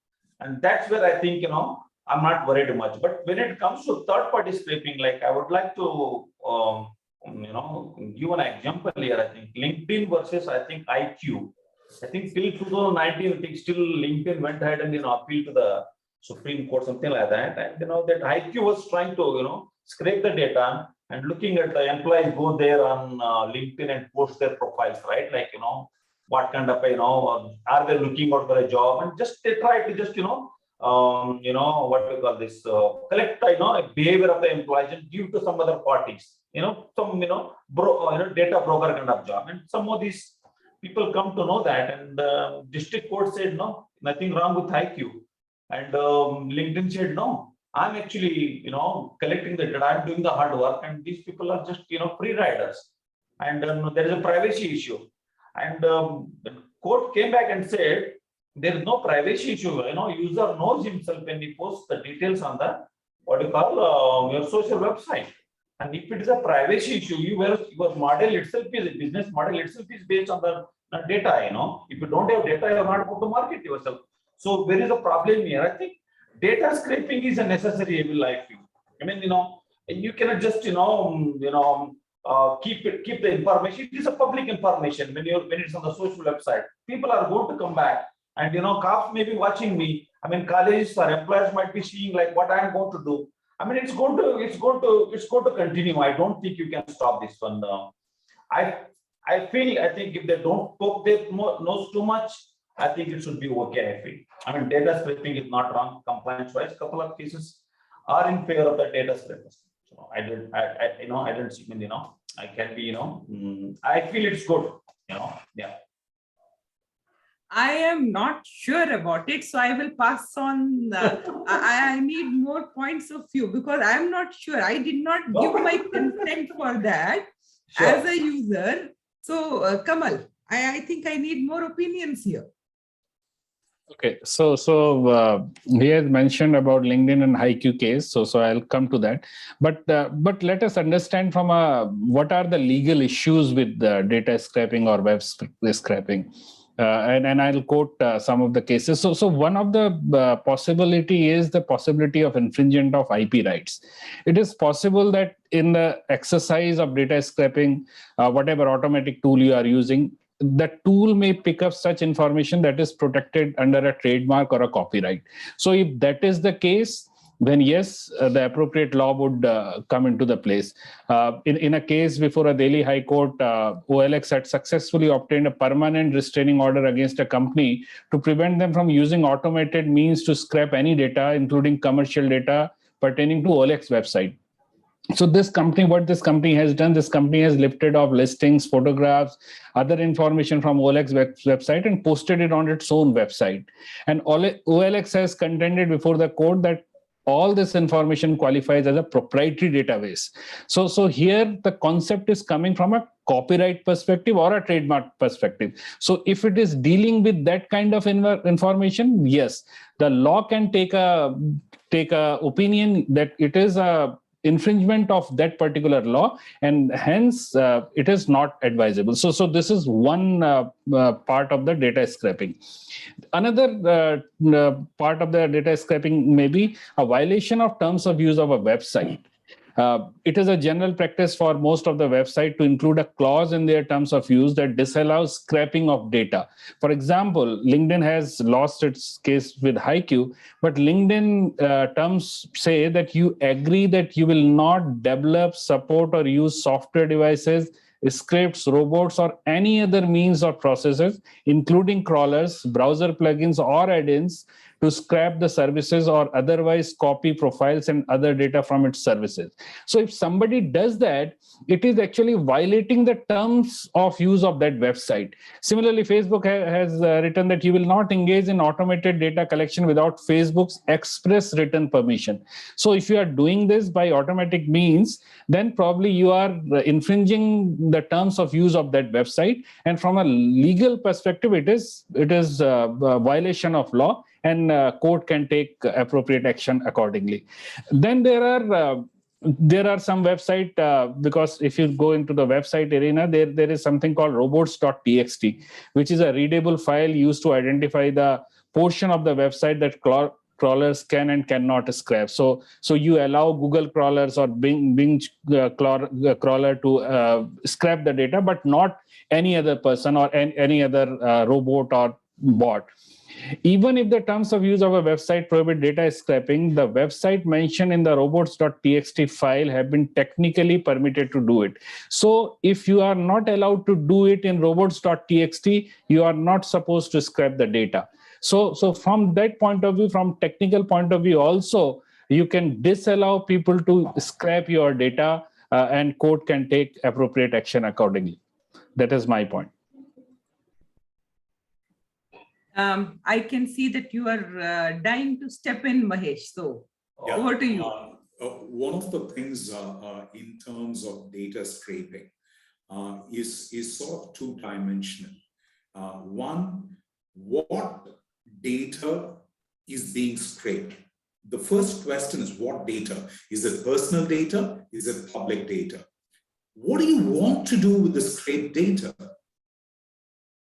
And that's where I think, I'm not worried much. But when it comes to third-party scraping, like, I would like to, give an example here. I think LinkedIn versus, I think, IQ. I think till 2019, I think still LinkedIn went ahead and appealed to the Supreme Court, something like that. And that IQ was trying to scrape the data and looking at the employees go there on LinkedIn and post their profiles, right? Like what kind of are they looking out for a job, and just they try to just what we call this collect behavior of the employees and give to some other parties, some data broker kind of job. And some of these people come to know that, and district court said no, nothing wrong with IQ, and LinkedIn said no, I'm actually collecting the data, I'm doing the hard work, and these people are just free riders, and there is a privacy issue. And the court came back and said there is no privacy issue. User knows himself when he posts the details on the what you call your social website. And if it is a privacy issue, your model itself is a business model itself is based on the data. If you don't have data, you are not able to market yourself. So there is a problem here. I think data scraping is a necessary evil life. I mean, you cannot just keep the information. It is a public information when it's on the social website. People are going to come back, and cops may be watching me. I mean, colleges or employers might be seeing like what I am going to do. I mean, it's going to continue. I don't think you can stop this one. I think if they don't poke their nose too much, I think it should be okay. I feel. I mean, data scraping is not wrong. Compliance-wise, couple of cases are in favor of the data scrapers. So I didn't see, I can be, I feel it's good, yeah. I am not sure about it, so I will pass on. I need more points of view because I am not sure. I did not give my consent for that as a user. So, Kamal, I think I need more opinions here. Okay, so he has mentioned about LinkedIn and HiQ case, so I'll come to that. But let us understand from what are the legal issues with data scraping or web scraping, and I'll quote some of the cases. So one of the possibility is the possibility of infringement of IP rights. It is possible that in the exercise of data scraping, whatever automatic tool you are using, the tool may pick up such information that is protected under a trademark or a copyright. So if that is the case, then yes, the appropriate law would come into the place. In a case before a Delhi High Court, OLX had successfully obtained a permanent restraining order against a company to prevent them from using automated means to scrap any data, including commercial data pertaining to OLX website. So what this company has done, this company has lifted off listings, photographs, other information from OLX website and posted it on its own website. And OLX has contended before the court that all this information qualifies as a proprietary database. So here the concept is coming from a copyright perspective or a trademark perspective. So if it is dealing with that kind of information, yes, the law can take a opinion that it is a infringement of that particular law, and hence it is not advisable. So this is one part of the data scraping. Another part of the data scraping may be a violation of terms of use of a website. It is a general practice for most of the website to include a clause in their terms of use that disallows scraping of data. For example, LinkedIn has lost its case with HiQ, but LinkedIn terms say that you agree that you will not develop, support, or use software devices, scripts, robots, or any other means or processes, including crawlers, browser plugins, or add-ins, to scrap the services or otherwise copy profiles and other data from its services. So if somebody does that, it is actually violating the terms of use of that website. Similarly, Facebook has written that you will not engage in automated data collection without Facebook's express written permission. So if you are doing this by automatic means, then probably you are infringing the terms of use of that website. And from a legal perspective, it is a violation of law, and court can take appropriate action accordingly. Then there are some website, because if you go into the website arena, there is something called robots.txt, which is a readable file used to identify the portion of the website that crawlers can and cannot scrap. So you allow Google crawlers or Bing crawler to scrap the data, but not any other person or any other robot or bot. Even if the terms of use of a website prohibit data scraping, the website mentioned in the robots.txt file have been technically permitted to do it. So if you are not allowed to do it in robots.txt, you are not supposed to scrap the data. So from that point of view, from technical point of view also, you can disallow people to scrap your data, and court can take appropriate action accordingly. That is my point. I can see that you are dying to step in, Mahesh. So over to you. One of the things in terms of data scraping is sort of two-dimensional. One, what data is being scraped? The first question is what data? Is it personal data? Is it public data? What do you want to do with the scraped data?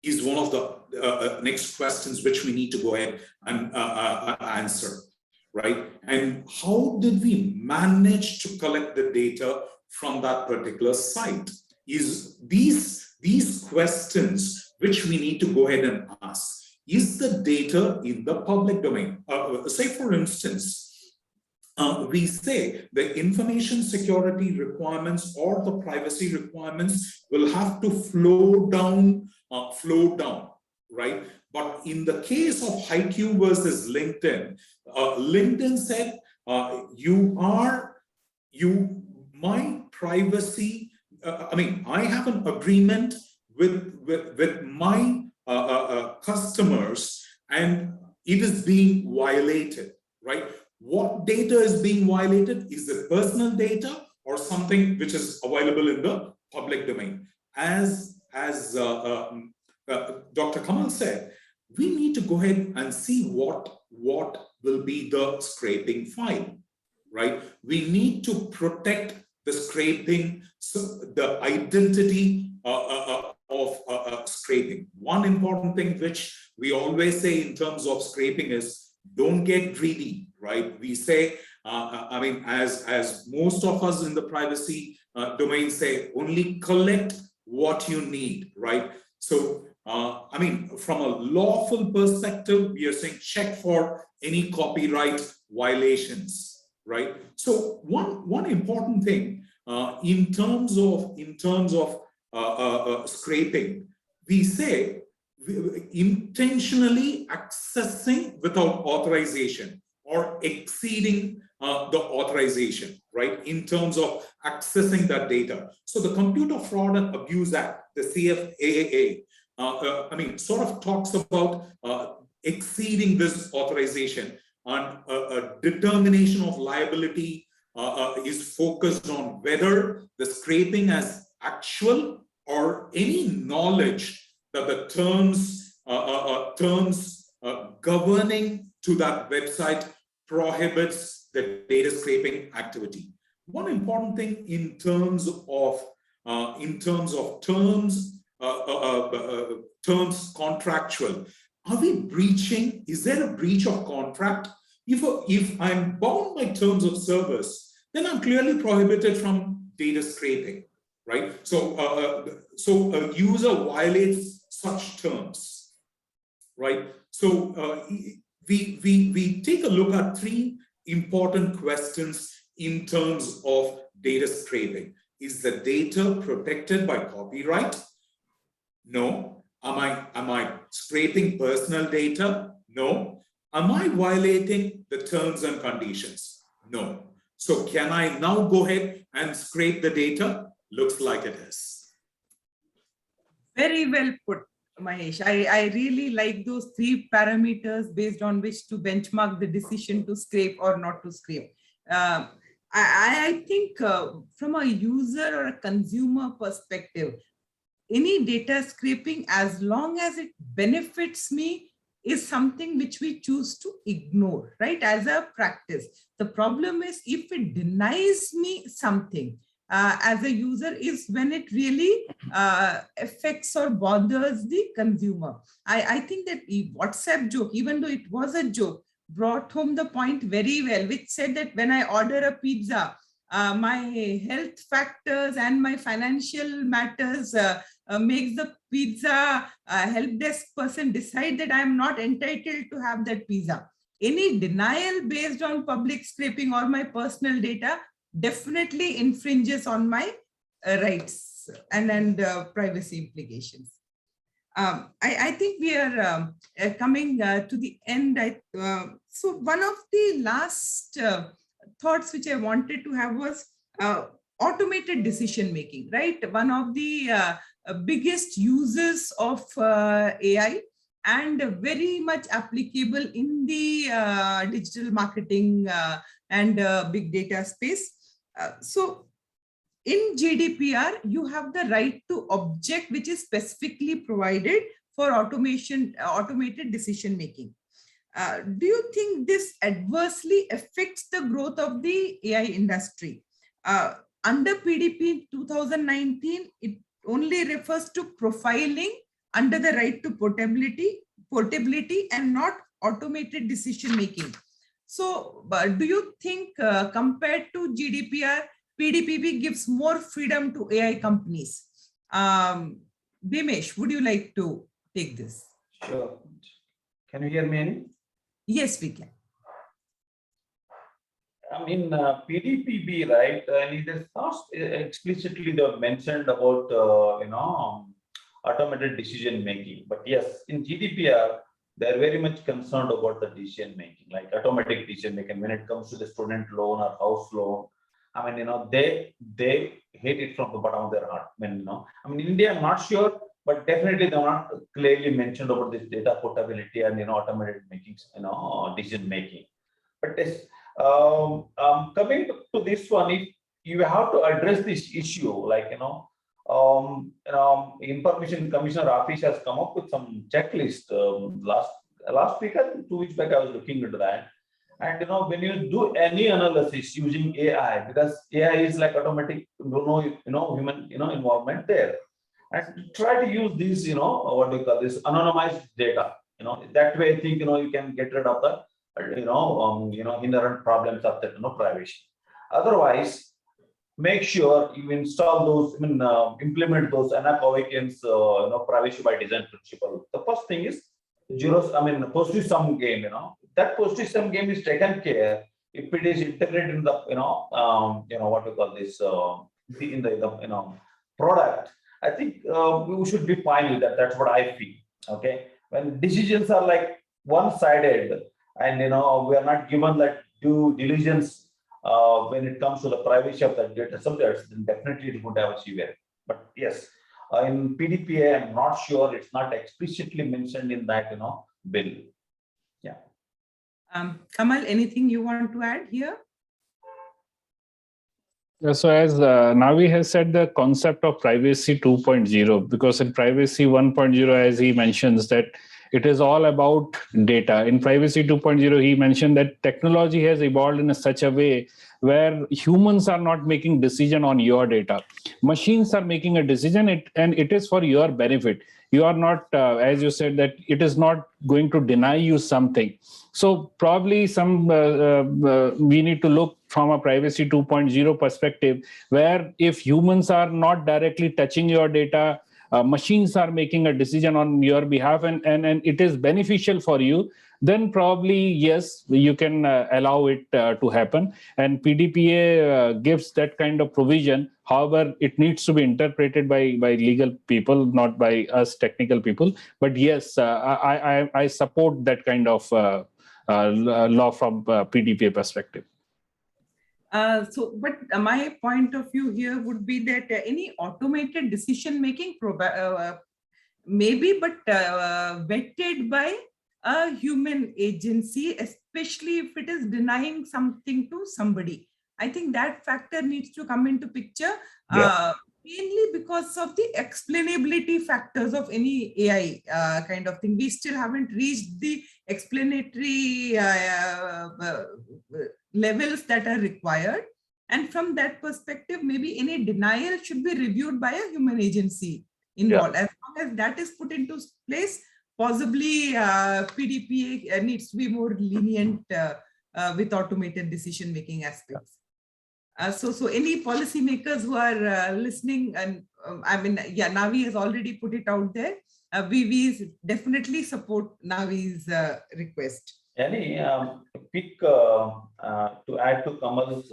Is one of the next questions which we need to go ahead and answer, right? And how did we manage to collect the data from that particular site? Is these questions which we need to go ahead and ask. Is the data in the public domain? Say, for instance, we say the information security requirements or the privacy requirements will have to flow down, right? But in the case of HiQ versus LinkedIn, LinkedIn said, my privacy, I have an agreement with my customers and it is being violated, right? What data is being violated? Is it personal data or something which is available in the public domain? As Dr. Kamal said, we need to go ahead and see what will be the scraping file, right? We need to protect the scraping, the identity of scraping. One important thing which we always say in terms of scraping is don't get greedy, right? We say, as most of us in the privacy domain say, only collect what you need, right? So, from a lawful perspective, we are saying check for any copyright violations, right? So one important thing in terms of scraping, we say intentionally accessing without authorization or exceeding the authorization, right? In terms of accessing that data. So the Computer Fraud and Abuse Act, the CFAA, sort of talks about exceeding this authorization, and a determination of liability is focused on whether the scraping as actual or any knowledge that the terms governing to that website prohibits the data scraping activity. One important thing in terms of terms contractual, are we breaching? Is there a breach of contract? If I'm bound by terms of service, then I'm clearly prohibited from data scraping, right? So a user violates such terms, right? So we take a look at three important questions in terms of data scraping. Is the data protected by copyright? No. Am I scraping personal data? No. Am I violating the terms and conditions? No. So can I now go ahead and scrape the data? Looks like it is. Very well put, Mahesh. I really like those three parameters based on which to benchmark the decision to scrape or not to scrape. I think from a user or a consumer perspective, any data scraping, as long as it benefits me, is something which we choose to ignore, right? As a practice. The problem is if it denies me something as a user is when it really affects or bothers the consumer. I think that the WhatsApp joke, even though it was a joke, brought home the point very well, which said that when I order a pizza, my health factors and my financial matters makes the pizza help desk person decide that I am not entitled to have that pizza. Any denial based on public scraping or my personal data definitely infringes on my rights and privacy implications. I think we are coming to the end. So one of the last thoughts which I wanted to have was automated decision making, right? One of the biggest uses of AI and very much applicable in the digital marketing and big data space. So in GDPR, you have the right to object, which is specifically provided for automated decision making. Do you think this adversely affects the growth of the AI industry? Under PDP 2019, it only refers to profiling under the right to portability and not automated decision making. So do you think compared to GDPR, PDPP gives more freedom to AI companies. Bhimesh, would you like to take this? Sure. Can you hear me, Annie? Yes, we can. I mean, PDPB, right? And it is not explicitly they mentioned about, automated decision making. But yes, in GDPR, they're very much concerned about the decision making, like automatic decision making when it comes to the student loan or house loan. I mean, they hate it from the bottom of their heart. When I mean, in India, I'm not sure, but definitely they're not clearly mentioned about this data portability and automated making, decision making. But this, coming to this one, if you have to address this issue, like Information Commissioner Office has come up with some checklist last week and 2 weeks back. I was looking into that, and when you do any analysis using AI, because AI is like automatic, human involvement there, and try to use these what do you call this, anonymized data. That way I think you can get rid of the inherent problems of that privacy. Otherwise, make sure you install those, implement those Anna-Kovakian's privacy by design principle. The first thing is postage sum game. That postage sum game is taken care if it is integrated in the what we call this in the product. I think we should be fine with that. That's what I feel. Okay, when decisions are like one-sided, and we are not given that due diligence when it comes to the privacy of the data subjects, then definitely it would have a severe. But yes, in PDPA, I'm not sure, it's not explicitly mentioned in that bill. Yeah. Kamal, anything you want to add here? Yeah, so as Navi has said, the concept of privacy 2.0, because in privacy 1.0, as he mentions, that it is all about data. In privacy 2.0, he mentioned that technology has evolved in such a way where humans are not making decision on your data. Machines are making a decision, and it is for your benefit. You are not, as you said, that it is not going to deny you something. So probably we need to look from a privacy 2.0 perspective, where if humans are not directly touching your data, machines are making a decision on your behalf, and it is beneficial for you, then probably, yes, you can allow it to happen. And PDPA gives that kind of provision. However, it needs to be interpreted by legal people, not by us technical people. But yes, I support that kind of law from PDPA perspective. But my point of view here would be that any automated decision making maybe, but vetted by a human agency, especially if it is denying something to somebody. I think that factor needs to come into picture, mainly because of the explainability factors of any AI kind of thing. We still haven't reached the explanatory levels that are required. And from that perspective, maybe any denial should be reviewed by a human agency involved. As long as that is put into place, possibly PDPA needs to be more lenient with automated decision-making aspects. So any policymakers who are listening, and Navi has already put it out there. We definitely support Navi's request. Any quick to add to Kamal's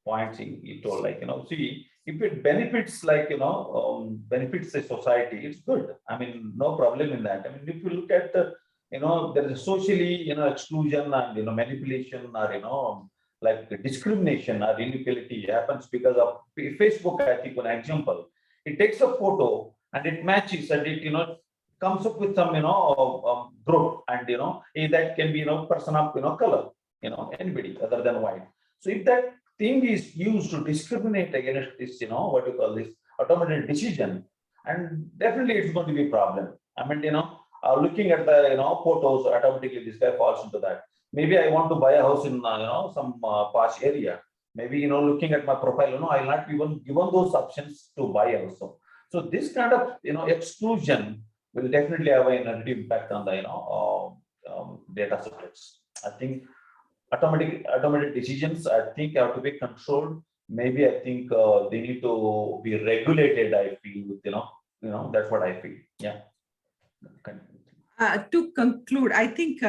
points he told, like see, if it benefits benefits the society, it's good. I mean, no problem in that. I mean, if you look at there is socially exclusion and manipulation, or like discrimination or inequality happens because of Facebook. I think one example, it takes a photo and it matches, and it comes up with some group, and that can be person of color, anybody other than white. So if that thing is used to discriminate against this what you call this automated decision, and definitely it's going to be a problem. I mean, looking at the photos, automatically this guy falls into that. Maybe I want to buy a house in some posh area. Maybe looking at my profile, I'll not even given those options to buy also. So this kind of exclusion will definitely have a negative impact on the data subjects. I think automated decisions, I think, have to be controlled. Maybe I think they need to be regulated. I feel, that's what I feel. Yeah. To conclude, I think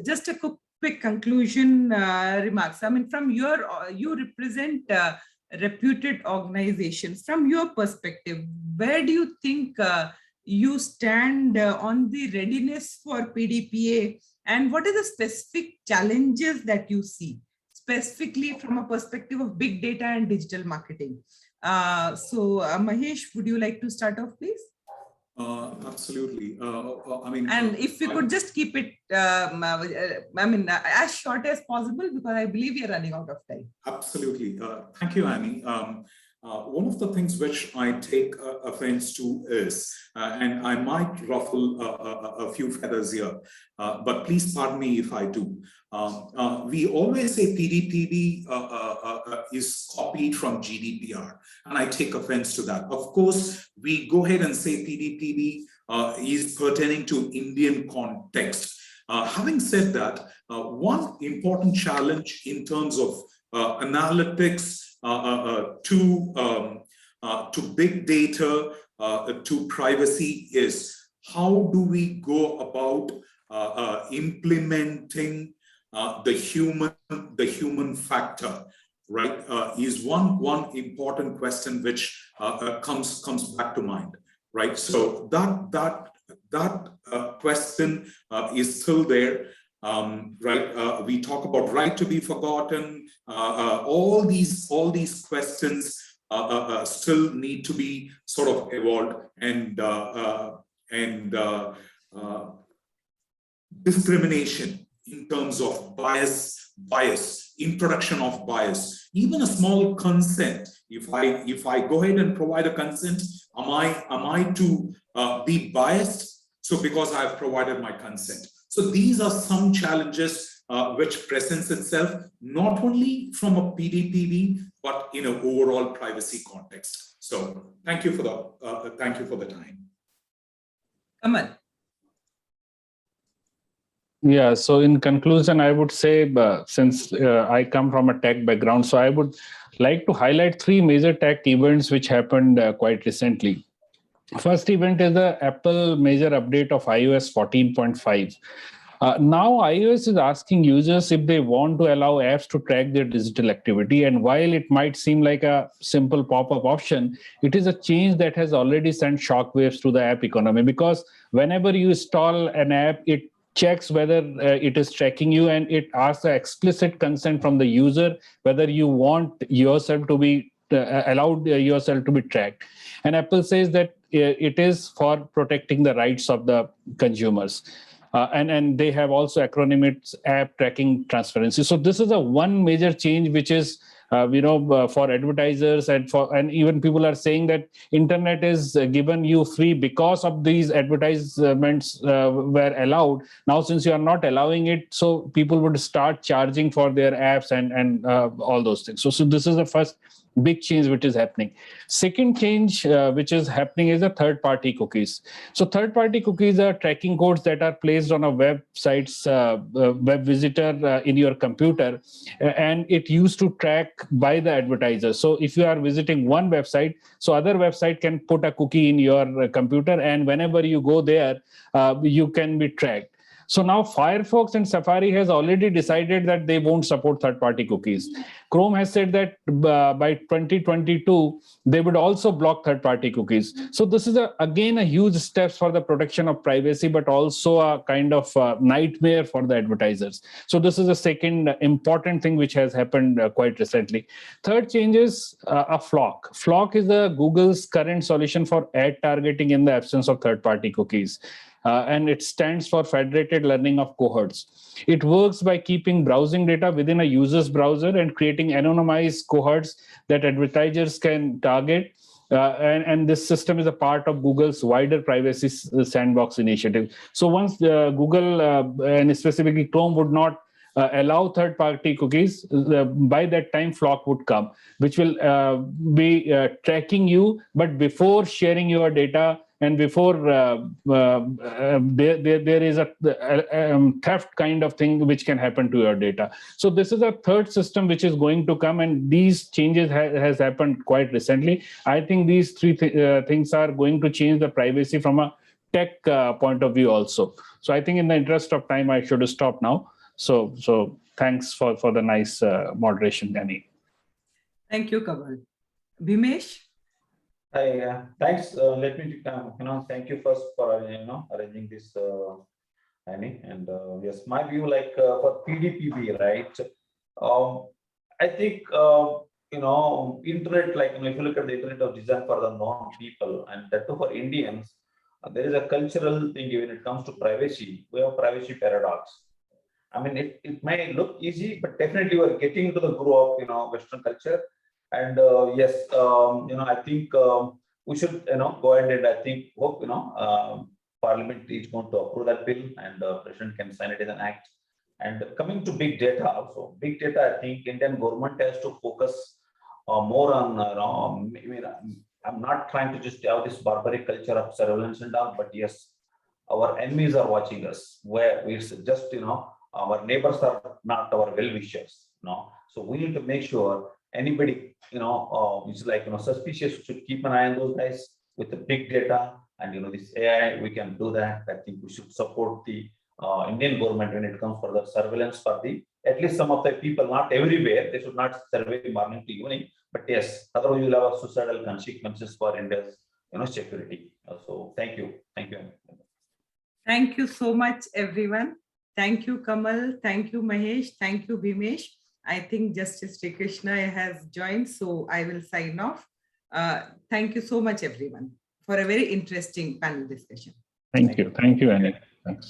just a quick conclusion remarks. I mean, from you represent reputed organizations. From your perspective, where do you think you stand on the readiness for PDPA, and what are the specific challenges that you see, specifically from a perspective of big data and digital marketing? Mahesh, would you like to start off, please? Absolutely. And if we could just keep it, as short as possible, because I believe we are running out of time. Absolutely. Thank you, Annie. One of the things which I take offense to is, and I might ruffle a few feathers here, but please pardon me if I do. We always say PDPB is copied from GDPR, and I take offense to that. Of course, we go ahead and say PDPB is pertaining to Indian context. Having said that, one important challenge in terms of analytics to big data, to privacy is how do we go about implementing the human factor, right? Is one important question which comes back to mind, right? So that question is still there. Right, we talk about right to be forgotten. All these questions still need to be sort of evolved, and discrimination in terms of bias, introduction of bias, even a small consent. If I go ahead and provide a consent, am I to be biased? So because I have provided my consent. So these are some challenges which presents itself not only from a PDPB but in an overall privacy context. So thank you for the time. Kamal. Yeah, so in conclusion, I would say, since I come from a tech background, so I would like to highlight three major tech events which happened quite recently. First event is the Apple major update of iOS 14.5. Now iOS is asking users if they want to allow apps to track their digital activity. And while it might seem like a simple pop-up option, it is a change that has already sent shockwaves to the app economy, because whenever you install an app, it checks whether it is tracking you, and it asks the explicit consent from the user whether you want yourself to be allowed yourself to be tracked. And Apple says that it is for protecting the rights of the consumers. And they have also acronymed app tracking transparency. So this is a one major change which is for advertisers, and even people are saying that internet is given you free because of these advertisements were allowed. Now, since you are not allowing it, so people would start charging for their apps and all those things. So this is the first big change which is happening. Second change which is happening is the third-party cookies. So third-party cookies are tracking codes that are placed on a website's web visitor in your computer, and it used to track by the advertiser. So if you are visiting one website, so other website can put a cookie in your computer, and whenever you go there, you can be tracked. So now Firefox and Safari has already decided that they won't support third-party cookies. Chrome has said that by 2022, they would also block third-party cookies. So this is again a huge step for the protection of privacy, but also a kind of nightmare for the advertisers. So this is a second important thing which has happened quite recently. Third change is a FLoC. FLoC is Google's current solution for ad targeting in the absence of third-party cookies. And it stands for Federated Learning of Cohorts. It works by keeping browsing data within a user's browser and creating anonymized cohorts that advertisers can target. And this system is a part of Google's wider privacy sandbox initiative. So once Google and specifically Chrome would not allow third-party cookies, by that time FLoC would come, which will be tracking you, but before sharing your data and before there is a theft kind of thing which can happen to your data. So this is a third system which is going to come, and these changes has happened quite recently. I think these three things are going to change the privacy from a tech point of view also. So I think in the interest of time, I should stop now. So thanks for the nice moderation, Annie. Thank you, Kamal. Bhimesh? Hi, thanks. Let me, thank you first for arranging this, Annie. And yes, my view, like for PDPB, right? I think internet, like if you look at the internet of design for the non-people, and that too for Indians, there is a cultural thing when it comes to privacy. We have privacy paradox. I mean, it may look easy, but definitely we are getting into the groove of Western culture. And yes, I think we should go ahead, and I think hope Parliament is going to approve that bill, and the President can sign it as an act. And coming to big data, also big data, I think Indian government has to focus more on. I'm not trying to just have this barbaric culture of surveillance and all, but yes, our enemies are watching us. Where it's just our neighbors are not our well-wishers. So we need to make sure anybody which is like suspicious should keep an eye on those guys with the big data, and this AI, we can do that. I think we should support the Indian government when it comes for the surveillance for the at least some of the people, not everywhere. They should not survey morning to evening, but yes, otherwise you'll have suicidal consequences for India's security. So thank you. Thank you so much, everyone. Thank you, Kamal. Thank you, Mahesh. Thank you, Bhimesh. I think Justice Sri Krishna has joined, so I will sign off. Thank you so much, everyone, for a very interesting panel discussion. Thank you, Annie. Thanks.